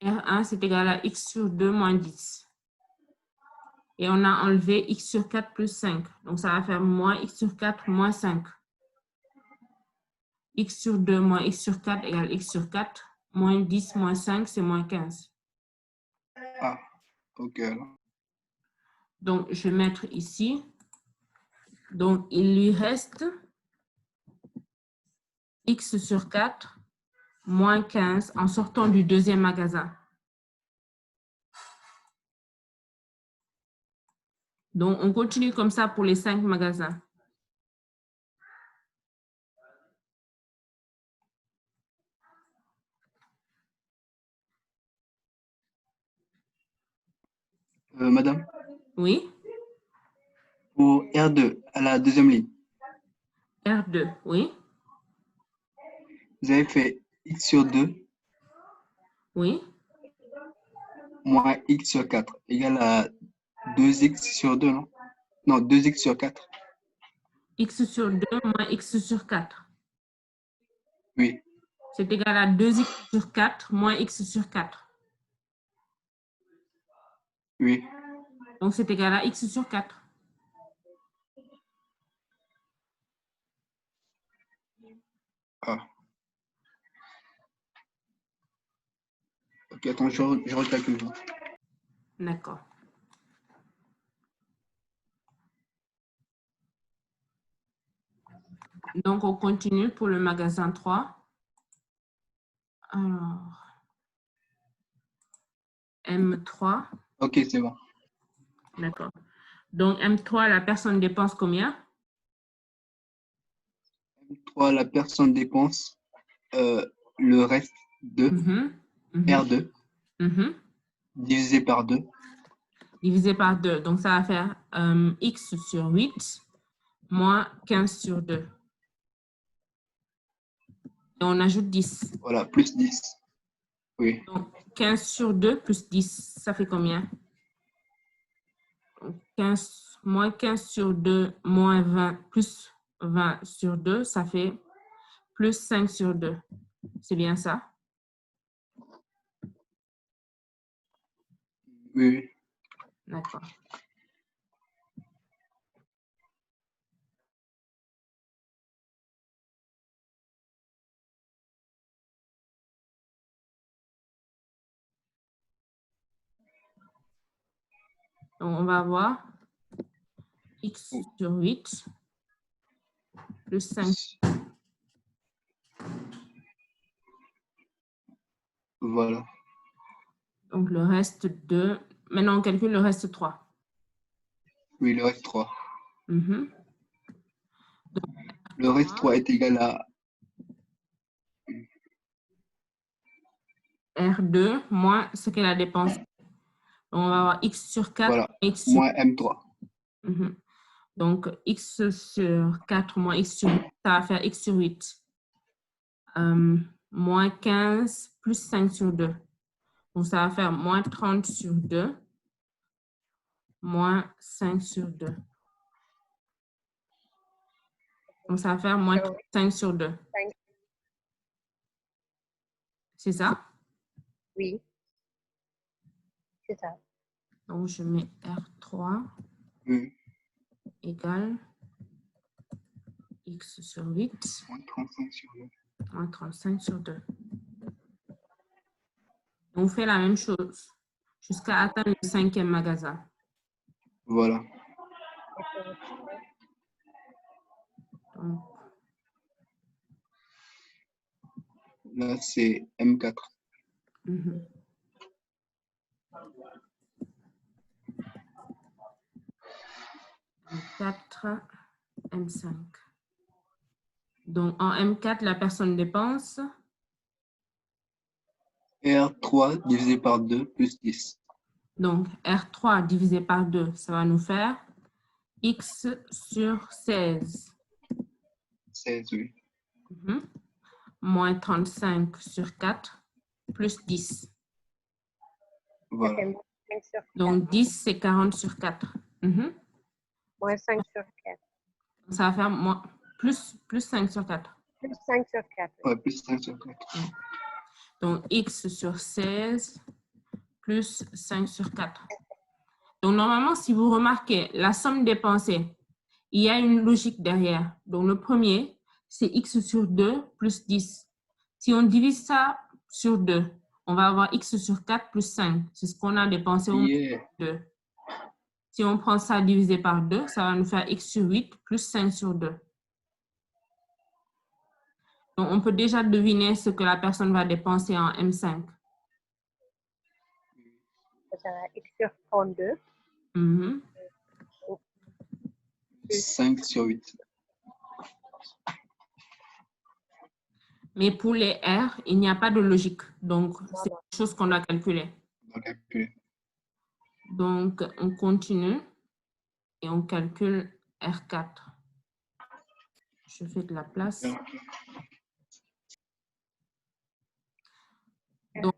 R1, c'est égal à X sur 2 moins 10. Et on a enlevé X sur 4 plus 5. Donc, ça va faire moins X sur 4 moins 5. X sur 2 moins X sur 4 égale X sur 4. Moins 10 moins 5, c'est moins 15. Ah, ok. Donc, je vais mettre ici. Donc, il lui reste X sur 4 moins 15 en sortant du deuxième magasin. Donc, on continue comme ça pour les 5 magasins. Madame? Oui? Pour R2, à la deuxième ligne. R2, oui? Vous avez fait X sur 2. Oui? Moins X sur 4 égale à 2X sur 2, non? Non, 2X sur 4. X sur 2 moins X sur 4. Oui. C'est égal à 2X sur 4 moins X sur 4. Oui. Donc, c'est égal à X sur 4. Ah. Ok, attends, je recalcule. D'accord. Donc, on continue pour le magasin 3. Alors, M3. Ok, c'est bon. D'accord. Donc, M3, la personne dépense combien? M3, la personne dépense le reste de R2 divisé par 2. Divisé par 2. Donc, ça va faire X sur 8 moins 15 sur 2. Et on ajoute 10. Voilà, plus 10. Oui. Donc, 15 sur 2 plus 10, ça fait combien? 15, moins 15 sur 2 moins 20 plus 20 sur 2, ça fait plus 5 sur 2. C'est bien ça? Oui. D'accord. Donc, on va avoir X sur 8 plus 5. Voilà. Donc, le reste 2. Maintenant, on calcule le reste 3. Oui, le reste 3. Donc, le reste 3 est égal à R2 moins ce qu'elle a dépensé. Donc, on va avoir X sur 4. Voilà, X sur... moins M3. Donc, X sur 4 moins X sur 8, ça va faire X sur 8. Moins 15 plus 5 sur 2. Donc, ça va faire moins 30 sur 2. Moins 5 sur 2. Donc, ça va faire moins 5 sur 2. C'est ça? Oui. C'est ça. Donc, je mets R3 égale X sur 8. Moins 35 sur 2. Moins 35 sur 2. On fait la même chose jusqu'à atteindre le 5e magasin. Voilà. Là, c'est M4. Mhm. M4, M5. Donc, en M4, la personne dépense R3 divisé par 2 plus 10. Donc, R3 divisé par 2, ça va nous faire X sur 16. 16, oui. Moins 35 sur 4, plus 10. Voilà. Donc, 10, c'est 40 sur 4. Moins 5 sur 4. Ça va faire moins, plus 5 sur 4. Plus 5 sur 4. Ouais, plus 5 sur 4. Donc, X sur 16 plus 5 sur 4. Donc, normalement, si vous remarquez la somme dépensée, il y a une logique derrière. Donc, le premier, c'est X sur 2 plus 10. Si on divise ça sur 2, on va avoir X sur 4 plus 5. C'est ce qu'on a dépensé au moins 2. Si on prend ça divisé par 2, ça va nous faire X sur 8 plus 5 sur 2. Donc, on peut déjà deviner ce que la personne va dépenser en M5. Ça va X sur 32. 5 sur 8. Mais pour les R, il n'y a pas de logique. Donc, c'est quelque chose qu'on doit calculer. Donc, on continue et on calcule R4. Je fais de la place. Donc,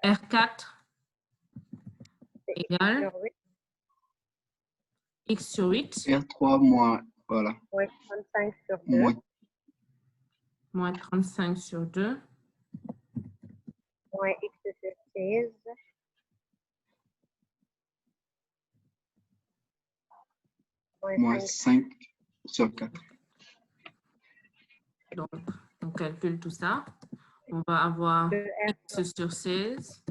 R4 égale X sur 8. R3 moins, voilà. Moins 35 sur 2. Moins 35 sur 2. Moins X sur 16. Moins 5 sur 4. Donc, on calcule tout ça. On va avoir X sur 16.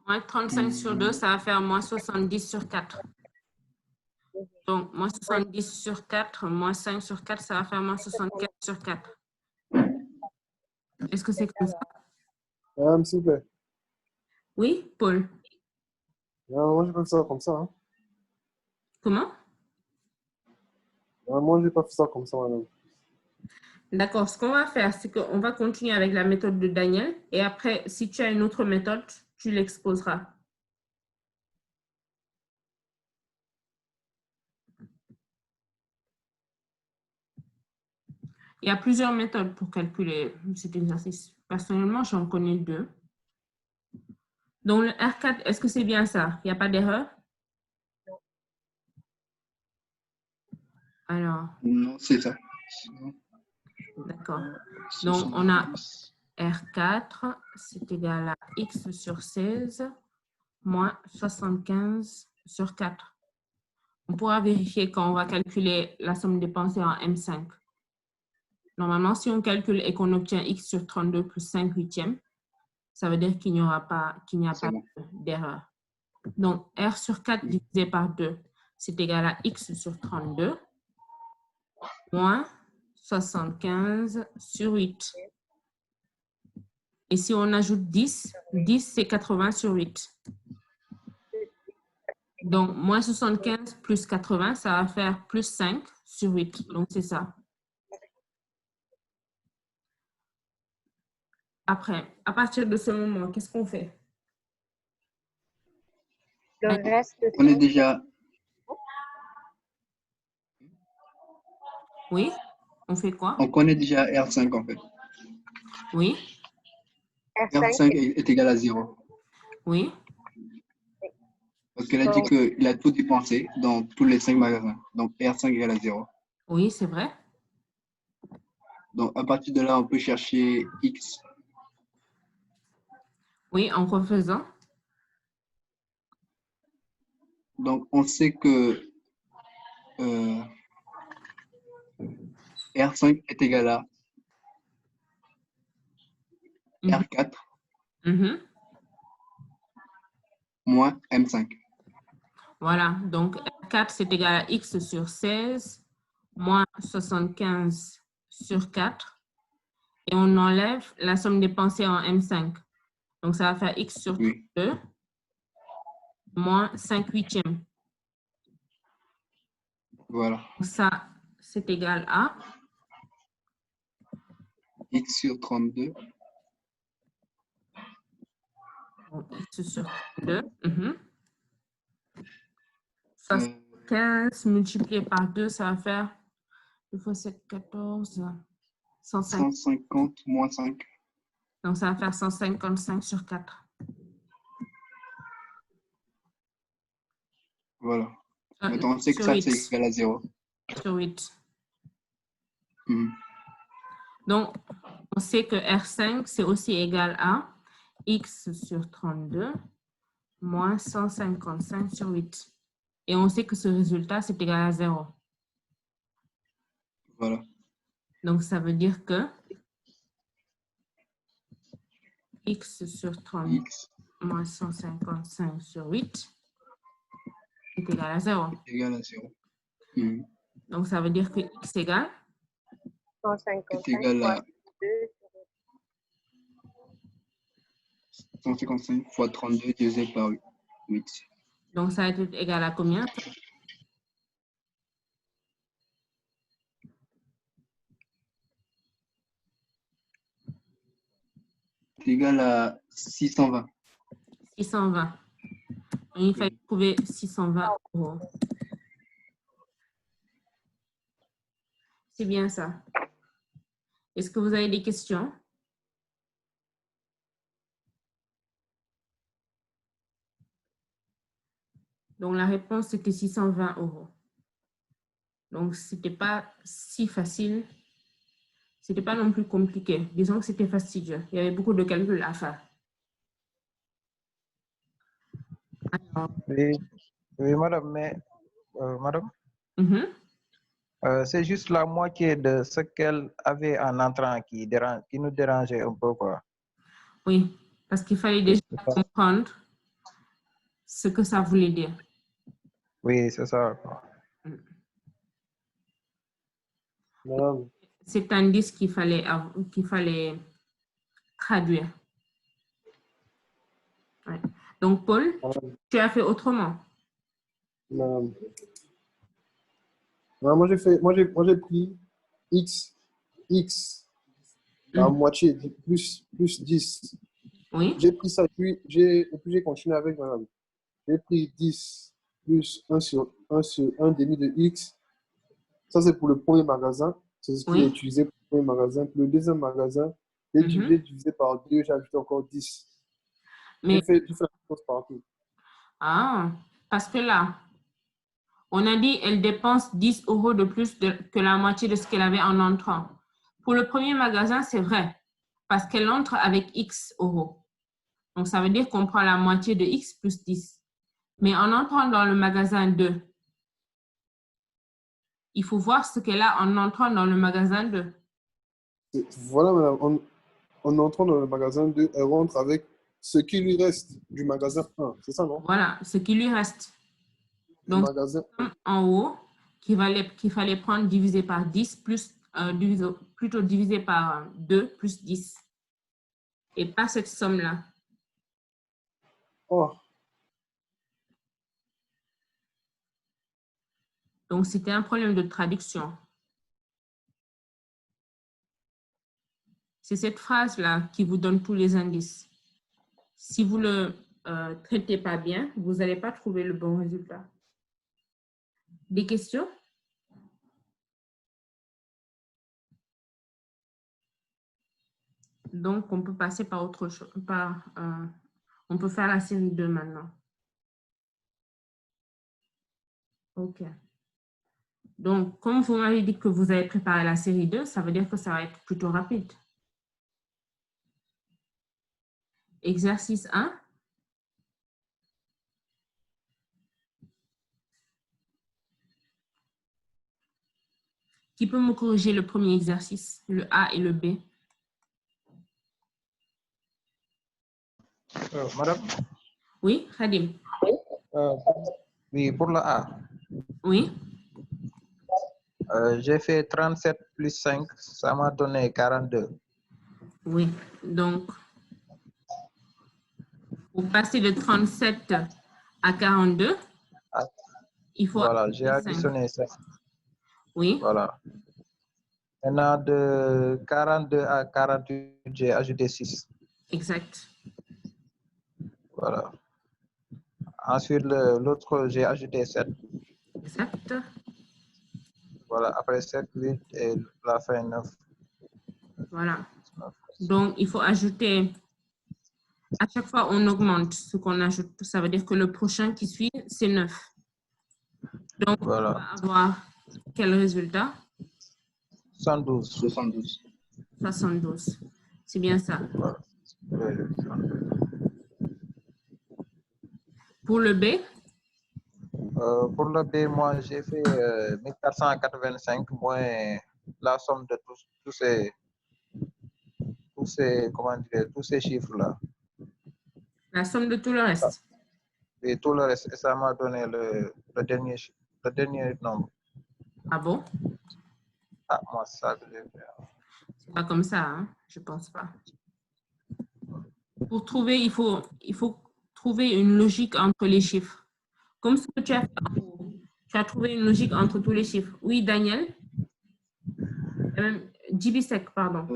Moins 35 sur 2, ça va faire moins 70 sur 4. Donc, moins 70 sur 4, moins 5 sur 4, ça va faire moins 64 sur 4. Est-ce que c'est comme ça? Madame, s'il vous plaît. Oui, Paul? Non, moi, je n'ai pas fait ça comme ça. Hein. Comment? Non, moi, je n'ai pas fait ça comme ça, madame. D'accord. Ce qu'on va faire, c'est qu'on va continuer avec la méthode de Daniel. Et après, si tu as une autre méthode, tu l'exposeras. Il y a plusieurs méthodes pour calculer cet exercice. Personnellement, j'en connais 2. Donc, le R4, est-ce que c'est bien ça? Il n'y a pas d'erreur? Alors. Non, c'est ça. D'accord. Donc, on a R4, c'est égal à X sur 16 moins 75 sur 4. On pourra vérifier quand on va calculer la somme dépensée en M5. Normalement, si on calcule et qu'on obtient X sur 32 plus 5 huitièmes, ça veut dire qu'il n'y a pas d'erreur. Donc, R sur 4 divisé par 2, c'est égal à X sur 32 moins 75 sur 8. Et si on ajoute 10, 10 c'est 80 sur 8. Donc, moins 75 plus 80, ça va faire plus 5 sur 8. Donc, c'est ça. Après, à partir de ce moment, qu'est-ce qu'on fait? Le reste, on est déjà... Oui, on fait quoi? On connaît déjà R5 en fait. Oui. R5 est égal à 0. Oui. Parce qu'elle a dit qu'il a tout dépensé dans tous les 5 magasins. Donc R5 égale à 0. Oui, c'est vrai. Donc à partir de là, on peut chercher X. Oui, en refaisant. Donc on sait que R5 est égal à R4 moins M5. Voilà, donc R4, c'est égal à X sur 16 moins 75 sur 4. Et on enlève la somme des pensées en M5. Donc, ça va faire X sur 32 moins 5 huitièmes. Voilà. Donc, ça, c'est égal à X sur 32. Donc, X sur 32. 15 multiplié par 2, ça va faire 2 fois 7, 14, 150 moins 5. Donc, ça va faire 155 sur 4. Voilà. Maintenant, on sait que ça, c'est égal à 0. Sur 8. Donc, on sait que R5, c'est aussi égal à X sur 32 moins 155 sur 8. Et on sait que ce résultat, c'est égal à 0. Voilà. Donc, ça veut dire que X sur 32 moins 155 sur 8 est égal à 0. Égal à 0. Donc, ça veut dire que X égale 155 est égal à 155 fois 32 divisé par 8. Donc, ça va être égal à combien? C'est égal à 620. 620. Et il fallait trouver 620 €. C'est bien ça. Est-ce que vous avez des questions? Donc, la réponse, c'était 620 €. Donc, ce n'était pas si facile. Ce n'était pas non plus compliqué. Disons que c'était fastidieux. Il y avait beaucoup de calculs à faire. Oui, oui, madame, mais madame, c'est juste la moitié de ce qu'elle avait en entrant qui nous dérangeait un peu, quoi. Oui, parce qu'il fallait déjà comprendre ce que ça voulait dire. Oui, c'est ça. C'est un indice qu'il fallait traduire. Ouais. Donc, Paul, tu as fait autrement. Non, moi j'ai pris X, la moitié, plus 10. Oui. J'ai pris ça et puis j'ai continué avec madame. J'ai pris 10 plus 1 sur 1 demi de X. Ça, c'est pour le premier magasin. C'est ce qu'il a utilisé pour le premier magasin. Pour le deuxième magasin, j'ai divisé par 2, j'ai ajouté encore 10. J'ai fait la chose partout. Ah, parce que là, on a dit qu'elle dépense 10 € de plus que la moitié de ce qu'elle avait en entrant. Pour le premier magasin, c'est vrai, parce qu'elle entre avec X €. Donc, ça veut dire qu'on prend la moitié de X plus 10. Mais en entrant dans le magasin 2, il faut voir ce qu'elle a en entrant dans le magasin 2. Voilà, madame. En entrant dans le magasin 2, elle rentre avec ce qui lui reste du magasin 1. C'est ça, non? Voilà, ce qui lui reste. Donc, en haut, qu'il fallait prendre divisé par 10, plutôt divisé par 2 plus 10. Et pas cette somme-là. Oh. Donc, c'était un problème de traduction. C'est cette phrase-là qui vous donne tous les indices. Si vous ne le traitez pas bien, vous n'allez pas trouver le bon résultat. Des questions? Donc, on peut passer par autre chose. On peut faire la série 2 maintenant. OK. Donc, comme vous m'avez dit que vous avez préparé la série 2, ça veut dire que ça va être plutôt rapide. Exercice 1. Qui peut me corriger le premier exercice, le A et le B? Madame? Oui, Khadim. Oui, pour le A. Oui. J'ai fait 37 plus 5, ça m'a donné 42. Oui, donc, pour passer de 37 à 42, il faut... Voilà, j'ai additionné 5. Oui. Voilà. Maintenant, de 42 à 48, j'ai ajouté 6. Exact. Voilà. Ensuite, l'autre, j'ai ajouté 7. Exact. Voilà, après 7, 8 et la fin 9. Voilà. Donc, il faut ajouter, à chaque fois, on augmente ce qu'on ajoute. Ça veut dire que le prochain qui suit, c'est 9. Donc, voilà. On va avoir quel résultat? 72. 72. C'est bien ça. Voilà. Pour le B? Pour le B, moi, j'ai fait 1485 moins la somme de tous ces chiffres-là. La somme de tout le reste? Et tout le reste, et ça m'a donné le dernier nombre. Ah bon? Ah, moi, ça, je vais faire. C'est pas comme ça, hein? Je pense pas. Pour trouver, il faut trouver une logique entre les chiffres. Comme ce que tu as fait en haut. Tu as trouvé une logique entre tous les chiffres. Oui, Daniel? Jibisek, pardon.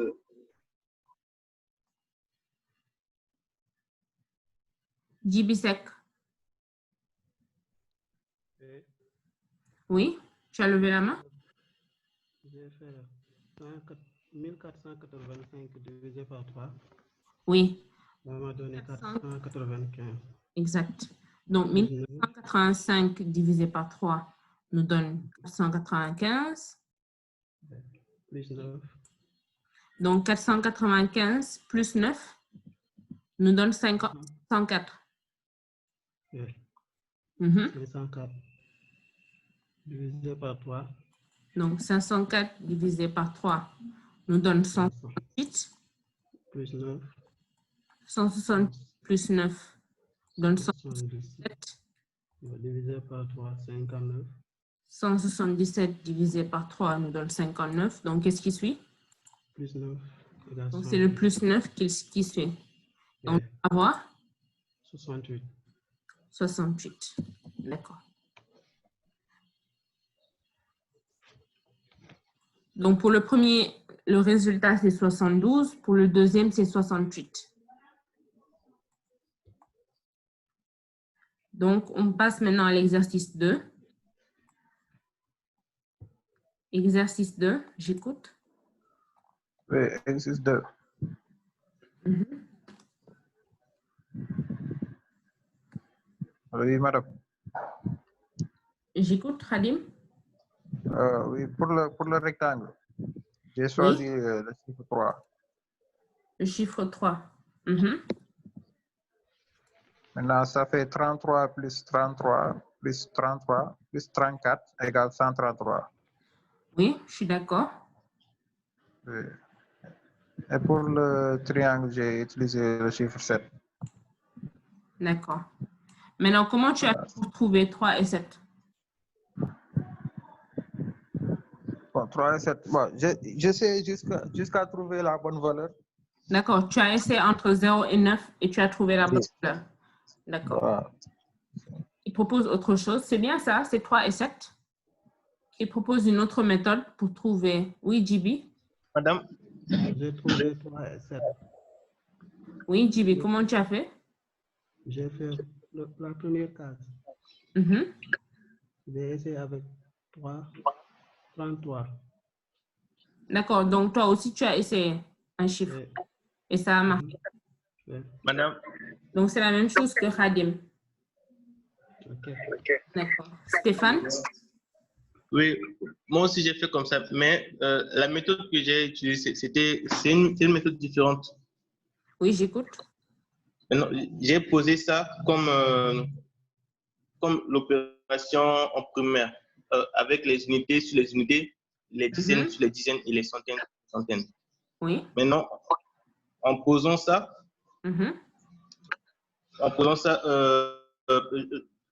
Jibisek. Oui, tu as levé la main? J'ai fait 1485 divisé par 3. Oui. Ça m'a donné 495. Exact. Donc, 1485 divisé par 3 nous donne 495. Plus 9. Donc, 495 plus 9 nous donne 504. Oui. 504 divisé par 3. Donc, 504 divisé par 3 nous donne 168. Plus 9. 160 plus 9 donne 177. Divisé par 3, 59. 177 divisé par 3 nous donne 59. Donc, qu'est-ce qui suit? Plus 9. Donc, c'est le plus 9 qui suit. Donc, on va avoir 68. 68. D'accord. Donc, pour le premier, le résultat, c'est 72. Pour le deuxième, c'est 68. Donc, on passe maintenant à l'exercice 2. Exercice 2, j'écoute. Oui, exercice 2. Oui, madame. J'écoute, Khadim. Oui, pour le rectangle, j'ai choisi le chiffre 3. Le chiffre 3. Maintenant, ça fait 33 plus 33 plus 33 plus 34 égale 133. Oui, je suis d'accord. Oui. Et pour le triangle, j'ai utilisé le chiffre 7. D'accord. Maintenant, comment tu as fait pour trouver 3 et 7? Bon, 3 et 7. Bon, j'essaie jusqu'à trouver la bonne valeur. D'accord. Tu as essayé entre 0 et 9 et tu as trouvé la bonne valeur. D'accord. Voilà. Il propose autre chose. C'est bien ça, c'est 3 et 7. Il propose une autre méthode pour trouver. Oui, Djibi? Madame? J'ai trouvé 3 et 7. Oui, Djibi, comment tu as fait? J'ai fait la première case. J'ai essayé avec 33. D'accord, donc toi aussi, tu as essayé un chiffre. Oui. Et ça a marché. Oui. Madame? Donc, c'est la même chose que Khadim. Ok. D'accord. Stéphane? Oui, moi aussi j'ai fait comme ça, mais la méthode que j'ai utilisée, c'est une méthode différente. Oui, j'écoute. J'ai posé ça comme l'opération en primaire, avec les unités sur les unités, les dizaines sur les dizaines et les centaines sur les centaines. Oui. Maintenant, en posant ça, en prenant ça,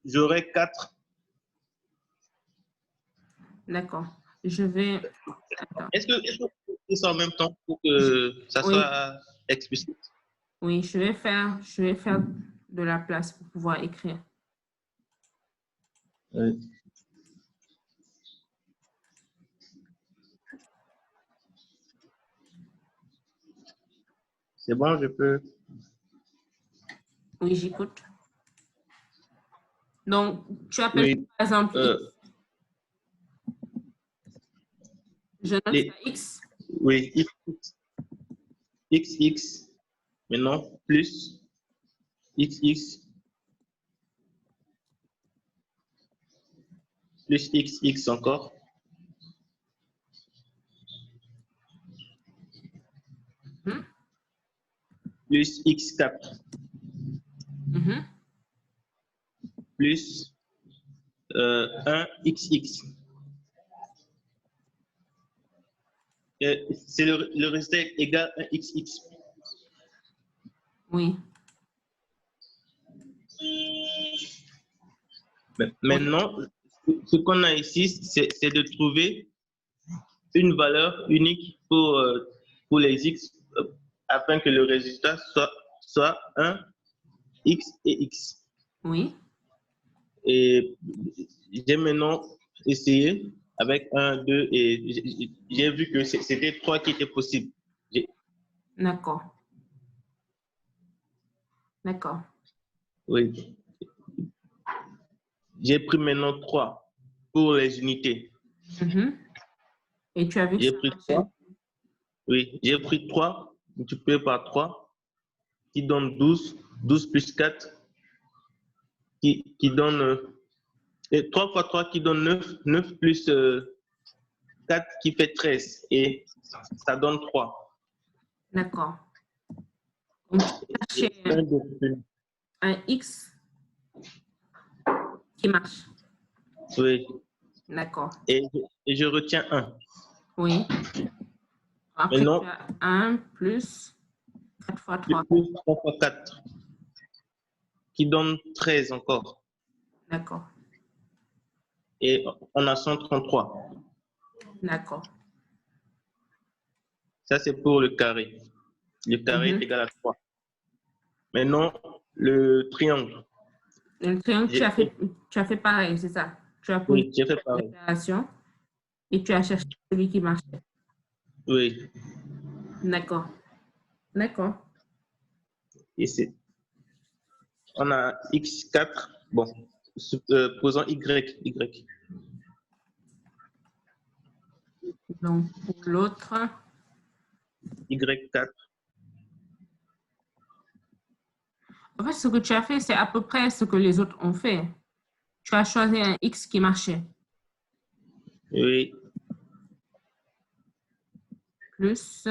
j'aurai 4. D'accord. Je vais... Est-ce que vous faites ça en même temps pour que ça soit explicite? Oui, je vais faire de la place pour pouvoir écrire. Oui. C'est bon, je peux... Oui, j'écoute. Donc, tu appelles par exemple je note ça X. Oui, XX. Maintenant, plus XX. Plus XX encore. Plus X4. Plus 1XX. C'est le résultat égal à 1XX. Oui. Maintenant, ce qu'on a ici, c'est de trouver une valeur unique pour les X afin que le résultat soit 1, X et X. Oui. Et j'ai maintenant essayé avec 1, 2 et j'ai vu que c'était 3 qui étaient possibles. D'accord. D'accord. Oui. J'ai pris maintenant 3 pour les unités. Et tu as vu que j'ai pris 3. Oui, j'ai pris 3 multiplié par 3 qui donne 12. 12 plus 4 qui donne... et 3 fois 3 qui donne 9. 9 plus 4 qui fait 13. Et ça donne 3. D'accord. Donc, tu cherches un X qui marche. Oui. D'accord. Et je retiens 1. Oui. Après, maintenant, tu as 1 plus 4 fois 3. Plus 3 fois 4 qui donne 13 encore. D'accord. Et on a 133. D'accord. Ça, c'est pour le carré. Le carré est égal à 3. Maintenant, le triangle. Le triangle, tu as fait pareil, c'est ça? Tu as pris j'ai fait pareil. l'opération et tu as cherché celui qui marchait. Oui. D'accord. D'accord. Ici. On a X4. Bon, posons Y. Donc, pour l'autre. Y4. En fait, ce que tu as fait, c'est à peu près ce que les autres ont fait. Tu as choisi un X qui marchait. Oui. Plus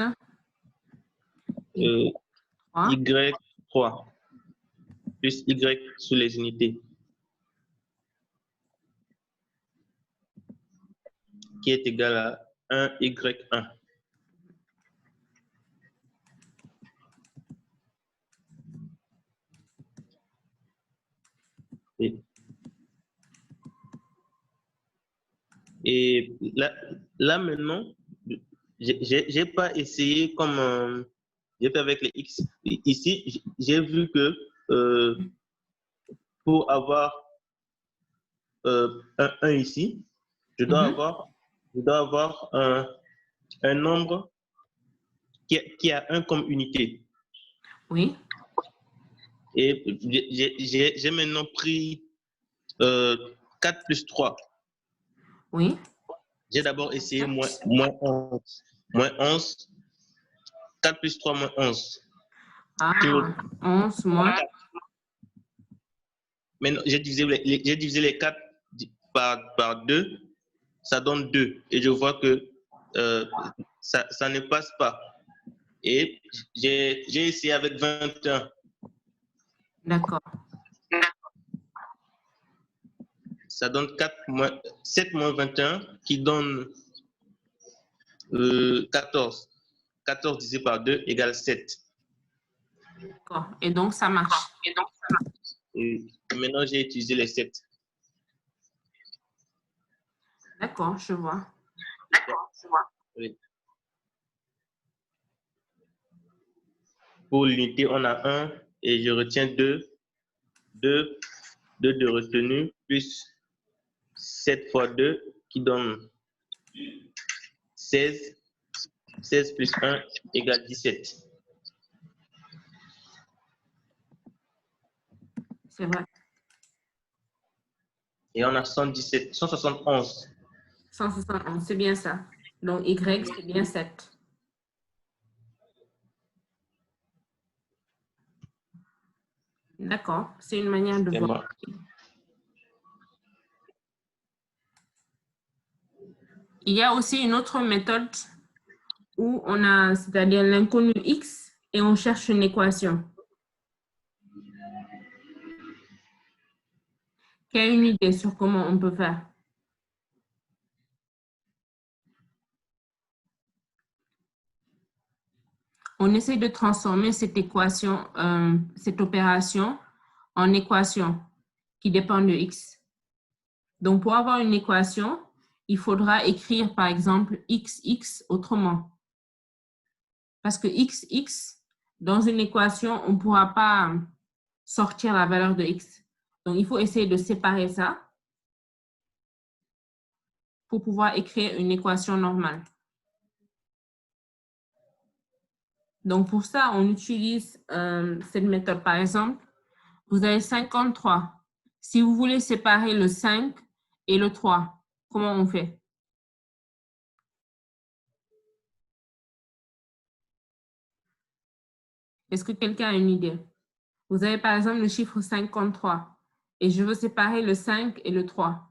Y3. Plus Y sous les unités. Qui est égal à 1Y1. Et là maintenant, j'ai pas essayé comme j'ai fait avec les X. Ici, j'ai vu que pour avoir un 1 ici, je dois avoir un nombre qui a 1 comme unité. Oui. Et j'ai maintenant pris 4 plus 3. Oui. J'ai d'abord essayé moins 11. Moins 11. 4 plus 3 moins 11. Ah, 11 moins. Maintenant, j'ai divisé les 4 par 2. Ça donne 2. Et je vois que ça ne passe pas. Et j'ai essayé avec 21. D'accord. Ça donne 7 moins 21 qui donne 14. 14 divisé par 2 égale 7. D'accord. Et donc, ça marche. Et maintenant, j'ai utilisé les 7. D'accord, je vois. Oui. Pour l'unité, on a 1 et je retiens 2. 2 de retenue plus 7 fois 2 qui donne 16. 16 plus 1 égale 17. C'est vrai. Et on a 117, 171. 171, c'est bien ça. Donc, Y, c'est bien 7. D'accord, c'est une manière de voir. Il y a aussi une autre méthode où on a, c'est-à-dire l'inconnu X, et on cherche une équation. Qui a une idée sur comment on peut faire? On essaie de transformer cette équation, cette opération en équation qui dépend de X. Donc, pour avoir une équation, il faudra écrire, par exemple, XX autrement. Parce que XX, dans une équation, on ne pourra pas sortir la valeur de X. Donc, il faut essayer de séparer ça pour pouvoir écrire une équation normale. Donc, pour ça, on utilise cette méthode. Par exemple, vous avez 53. Si vous voulez séparer le 5 et le 3, comment on fait? Est-ce que quelqu'un a une idée? Vous avez par exemple le chiffre 53 et je veux séparer le 5 et le 3.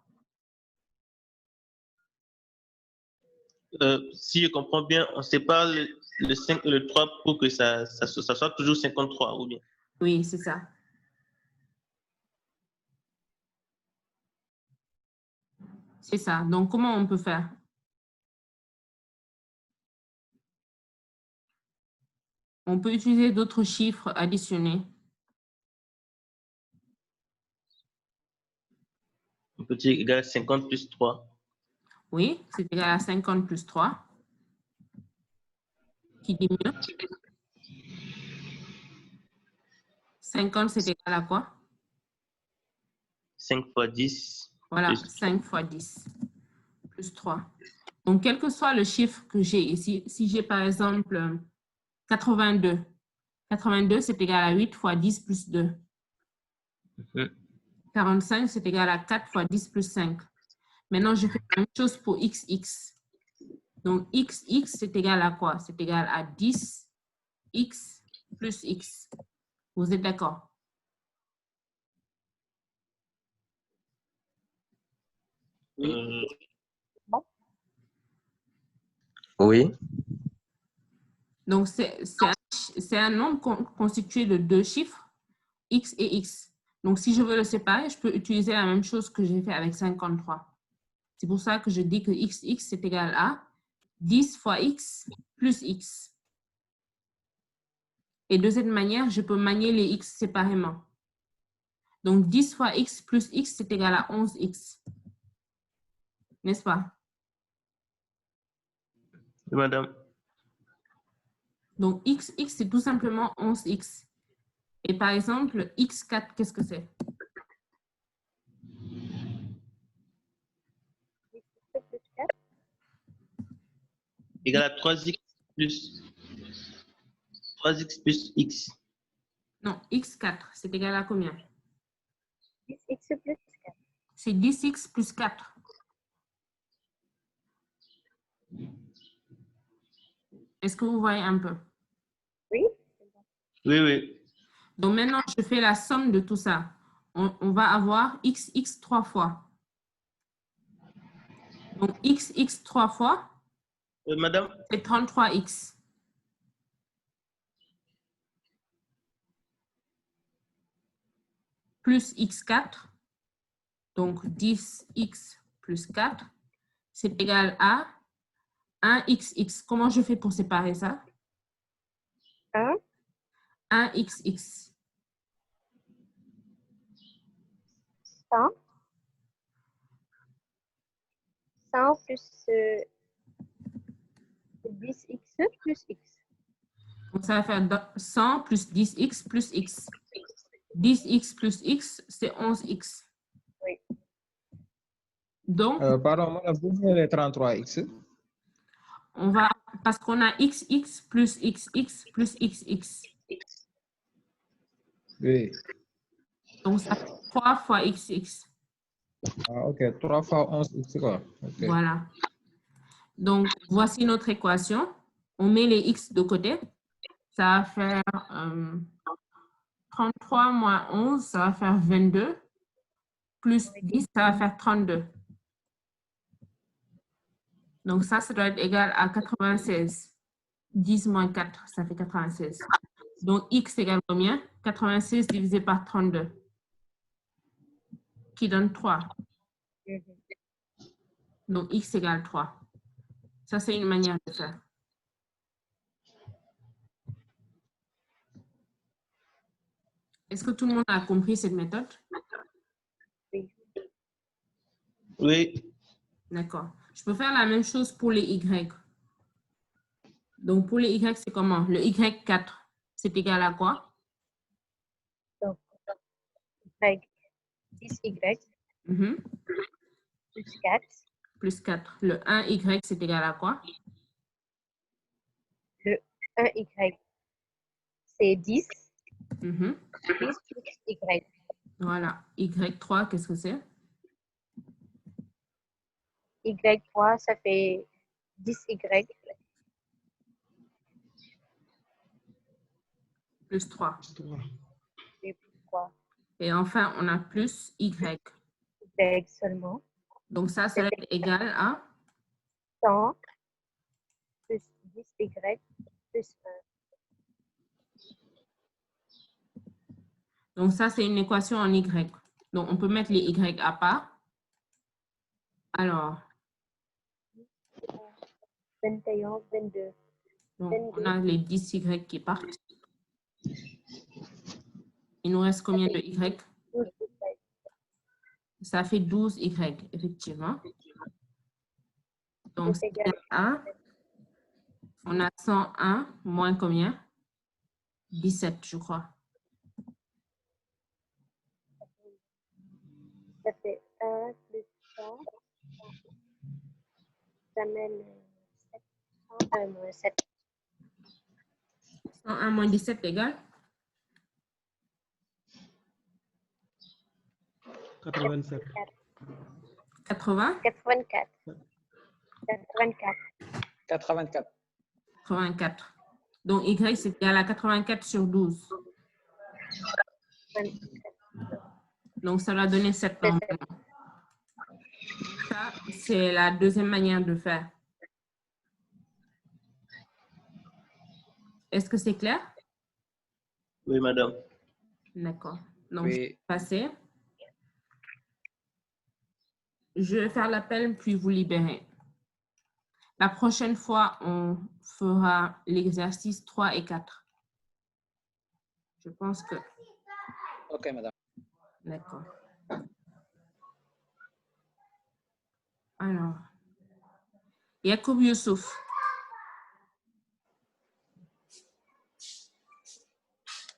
Si je comprends bien, on sépare le 5 et le 3 pour que ça soit toujours 53 ou bien? Oui, c'est ça. C'est ça. Donc, comment on peut faire? On peut utiliser d'autres chiffres additionnés. On peut dire égal à 50 plus 3. Oui, c'est égal à 50 plus 3. Qui dit mieux? 50, c'est égal à quoi? 5 fois 10. Voilà, plus 5 fois 10 plus 3. Donc, quel que soit le chiffre que j'ai ici, si j'ai par exemple 82, 82, c'est égal à 8 fois 10 plus 2. 45, c'est égal à 4 fois 10 plus 5. Maintenant, je fais la même chose pour XX. Donc, XX, c'est égal à quoi? C'est égal à 10 X plus X. Vous êtes d'accord? Oui. Donc, c'est un nombre constitué de deux chiffres, X et X. Donc, si je veux le séparer, je peux utiliser la même chose que j'ai fait avec 53. C'est pour ça que je dis que XX, c'est égal à 10 fois X plus X. Et de cette manière, je peux manier les X séparément. Donc, 10 fois X plus X, c'est égal à 11X. N'est-ce pas? Oui, madame. Donc, XX, c'est tout simplement 11X. Et par exemple, X4, qu'est-ce que c'est? Égal à 3x plus x. Non, X4, c'est égal à combien? 10x plus 4. C'est 10x plus 4. Est-ce que vous voyez un peu? Oui. Oui, oui. Donc maintenant, je fais la somme de tout ça. On va avoir XX 3 fois. Donc XX 3 fois, madame? C'est 33X. Plus X4, donc 10X plus 4, c'est égal à 1XX. Comment je fais pour séparer ça? 1. 1xx. 100. 100 plus 10x plus x. Donc, ça va faire 100 plus 10x plus x. 10x plus x, c'est 11x. Oui. Donc, pardon, vous voulez les 33x? on va, parce qu'on a xx plus xx plus xx. Oui. Donc, ça fait 3 fois xx. Ah, ok, 3 fois 11x, quoi. Okay. Voilà. Donc, voici notre équation. On met les x de côté. Ça va faire 33 moins 11, ça va faire 22. Plus 10, ça va faire 32. Donc, ça doit être égal à 96. 10 moins 4, ça fait 96. Donc, x égale combien? 96 divisé par 32. Qui donne 3. Donc, x égale 3. Ça, c'est une manière de faire. Est-ce que tout le monde a compris cette méthode? Oui. Oui. D'accord. Je peux faire la même chose pour les y. Donc, pour les y, c'est comment? Le y4, c'est égal à quoi? Donc, y, 10y plus 4. Plus 4. Le 1y, c'est égal à quoi? Le 1y, c'est 10. 10 plus y. Voilà. Y3, qu'est-ce que c'est? Y3, ça fait 10y. Plus 3. Et plus 3. Et enfin, on a plus y. Y seulement. Donc, ça serait égal à 100 plus 10y plus 1. Donc, ça, c'est une équation en y. Donc, on peut mettre les y à part. Alors. 21, 22. Donc, on a les 10y qui partent. Il nous reste combien de y? Ça fait 12y, effectivement. Donc, c'est égal à, on a 101 moins combien? 17, je crois. Ça fait 1 plus 100. Ça mène 101 moins 7. 101 moins 17 égale? 87. 80? 84. 84. 84. Donc, y, c'est égal à 84 sur 12. Donc, ça va donner 7 normalement. Ça, c'est la deuxième manière de faire. Est-ce que c'est clair? Oui, madame. D'accord. Donc, oui. je vais passer. Je vais faire l'appel, puis vous libérer. La prochaine fois, on fera l'exercice 3 et 4. Je pense que... Ok, madame. D'accord. Alors, Yacoub Youssouf.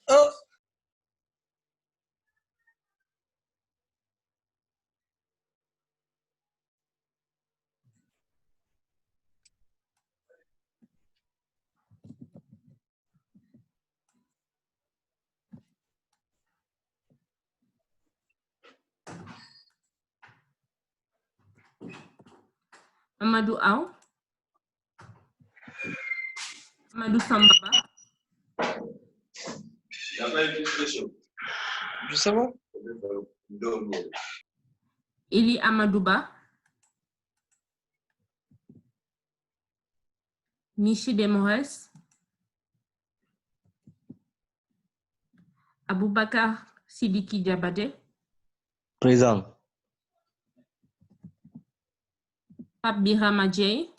Oh. Amadou Aou. Amadou Sambaba. Je sais pas. Eli Amadouba. Michi Demores. Aboubakar Sidiki Diabate. Présent. Pape Birama Djei.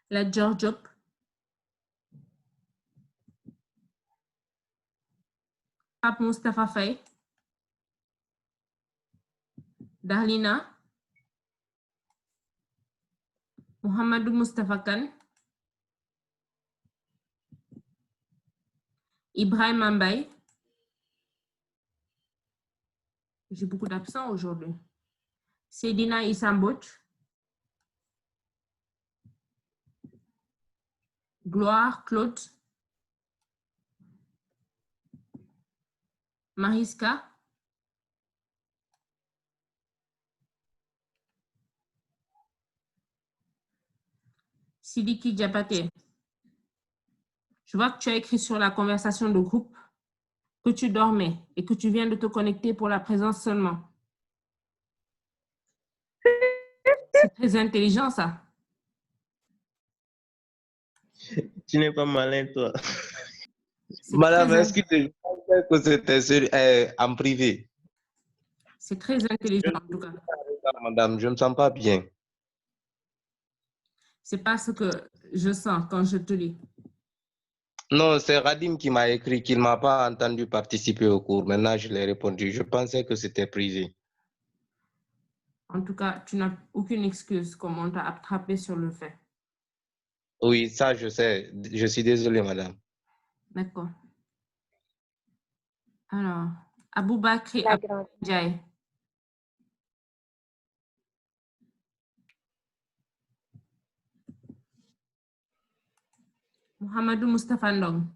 La Diop. Pape Mustafa Faye. Darlina. Mohamedou Mustafa Khan. Ibrahim Ambaye. J'ai beaucoup d'absents aujourd'hui. Sedina Isambouch. Gloire Claude. Mariska. Sidiki Diabaté. Je vois que tu as écrit sur la conversation de groupe que tu dormais et que tu viens de te connecter pour la présence seulement. C'est très intelligent, ça. Tu n'es pas malin, toi. Madame, est-ce que tu pensais que c'était en privé? C'est très intelligent, en tout cas. Madame, je ne me sens pas bien. C'est pas ce que je sens quand je te lis. Non, c'est Radim qui m'a écrit qu'il ne m'a pas entendu participer au cours. Maintenant, je l'ai répondu. Je pensais que c'était privé. En tout cas, tu n'as aucune excuse comme on t'a attrapé sur le fait. Oui, ça, je sais. Je suis désolé, madame. D'accord. Alors, Aboubakri Abdjaye. Mohamedou Mustafa Ndong.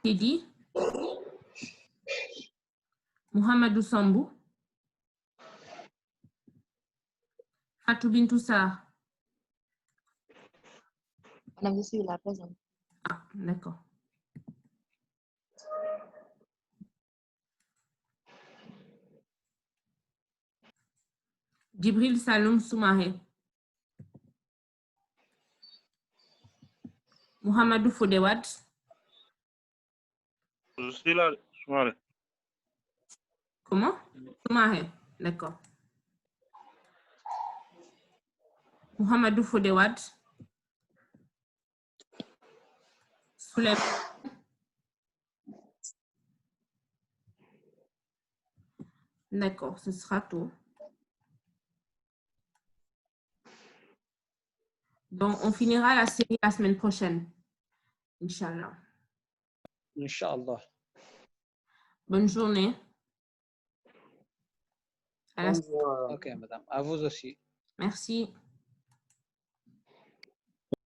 Tidi. Mohamedou Sambou. Fatou Bintou Sarr. Madame, je suis là présente. Ah, d'accord. Djibril Saloum Soumaré. Mohamedou Fodewad. Je suis là, Soumaré. Comment? Soumaré, d'accord. Mohamedou Fodewad. Soulève. D'accord, ce sera tout. Donc, on finira la série la semaine prochaine. Inch'Allah. Inch'Allah. Bonne journée. Bonne journée. Ok, madame. À vous aussi. Merci.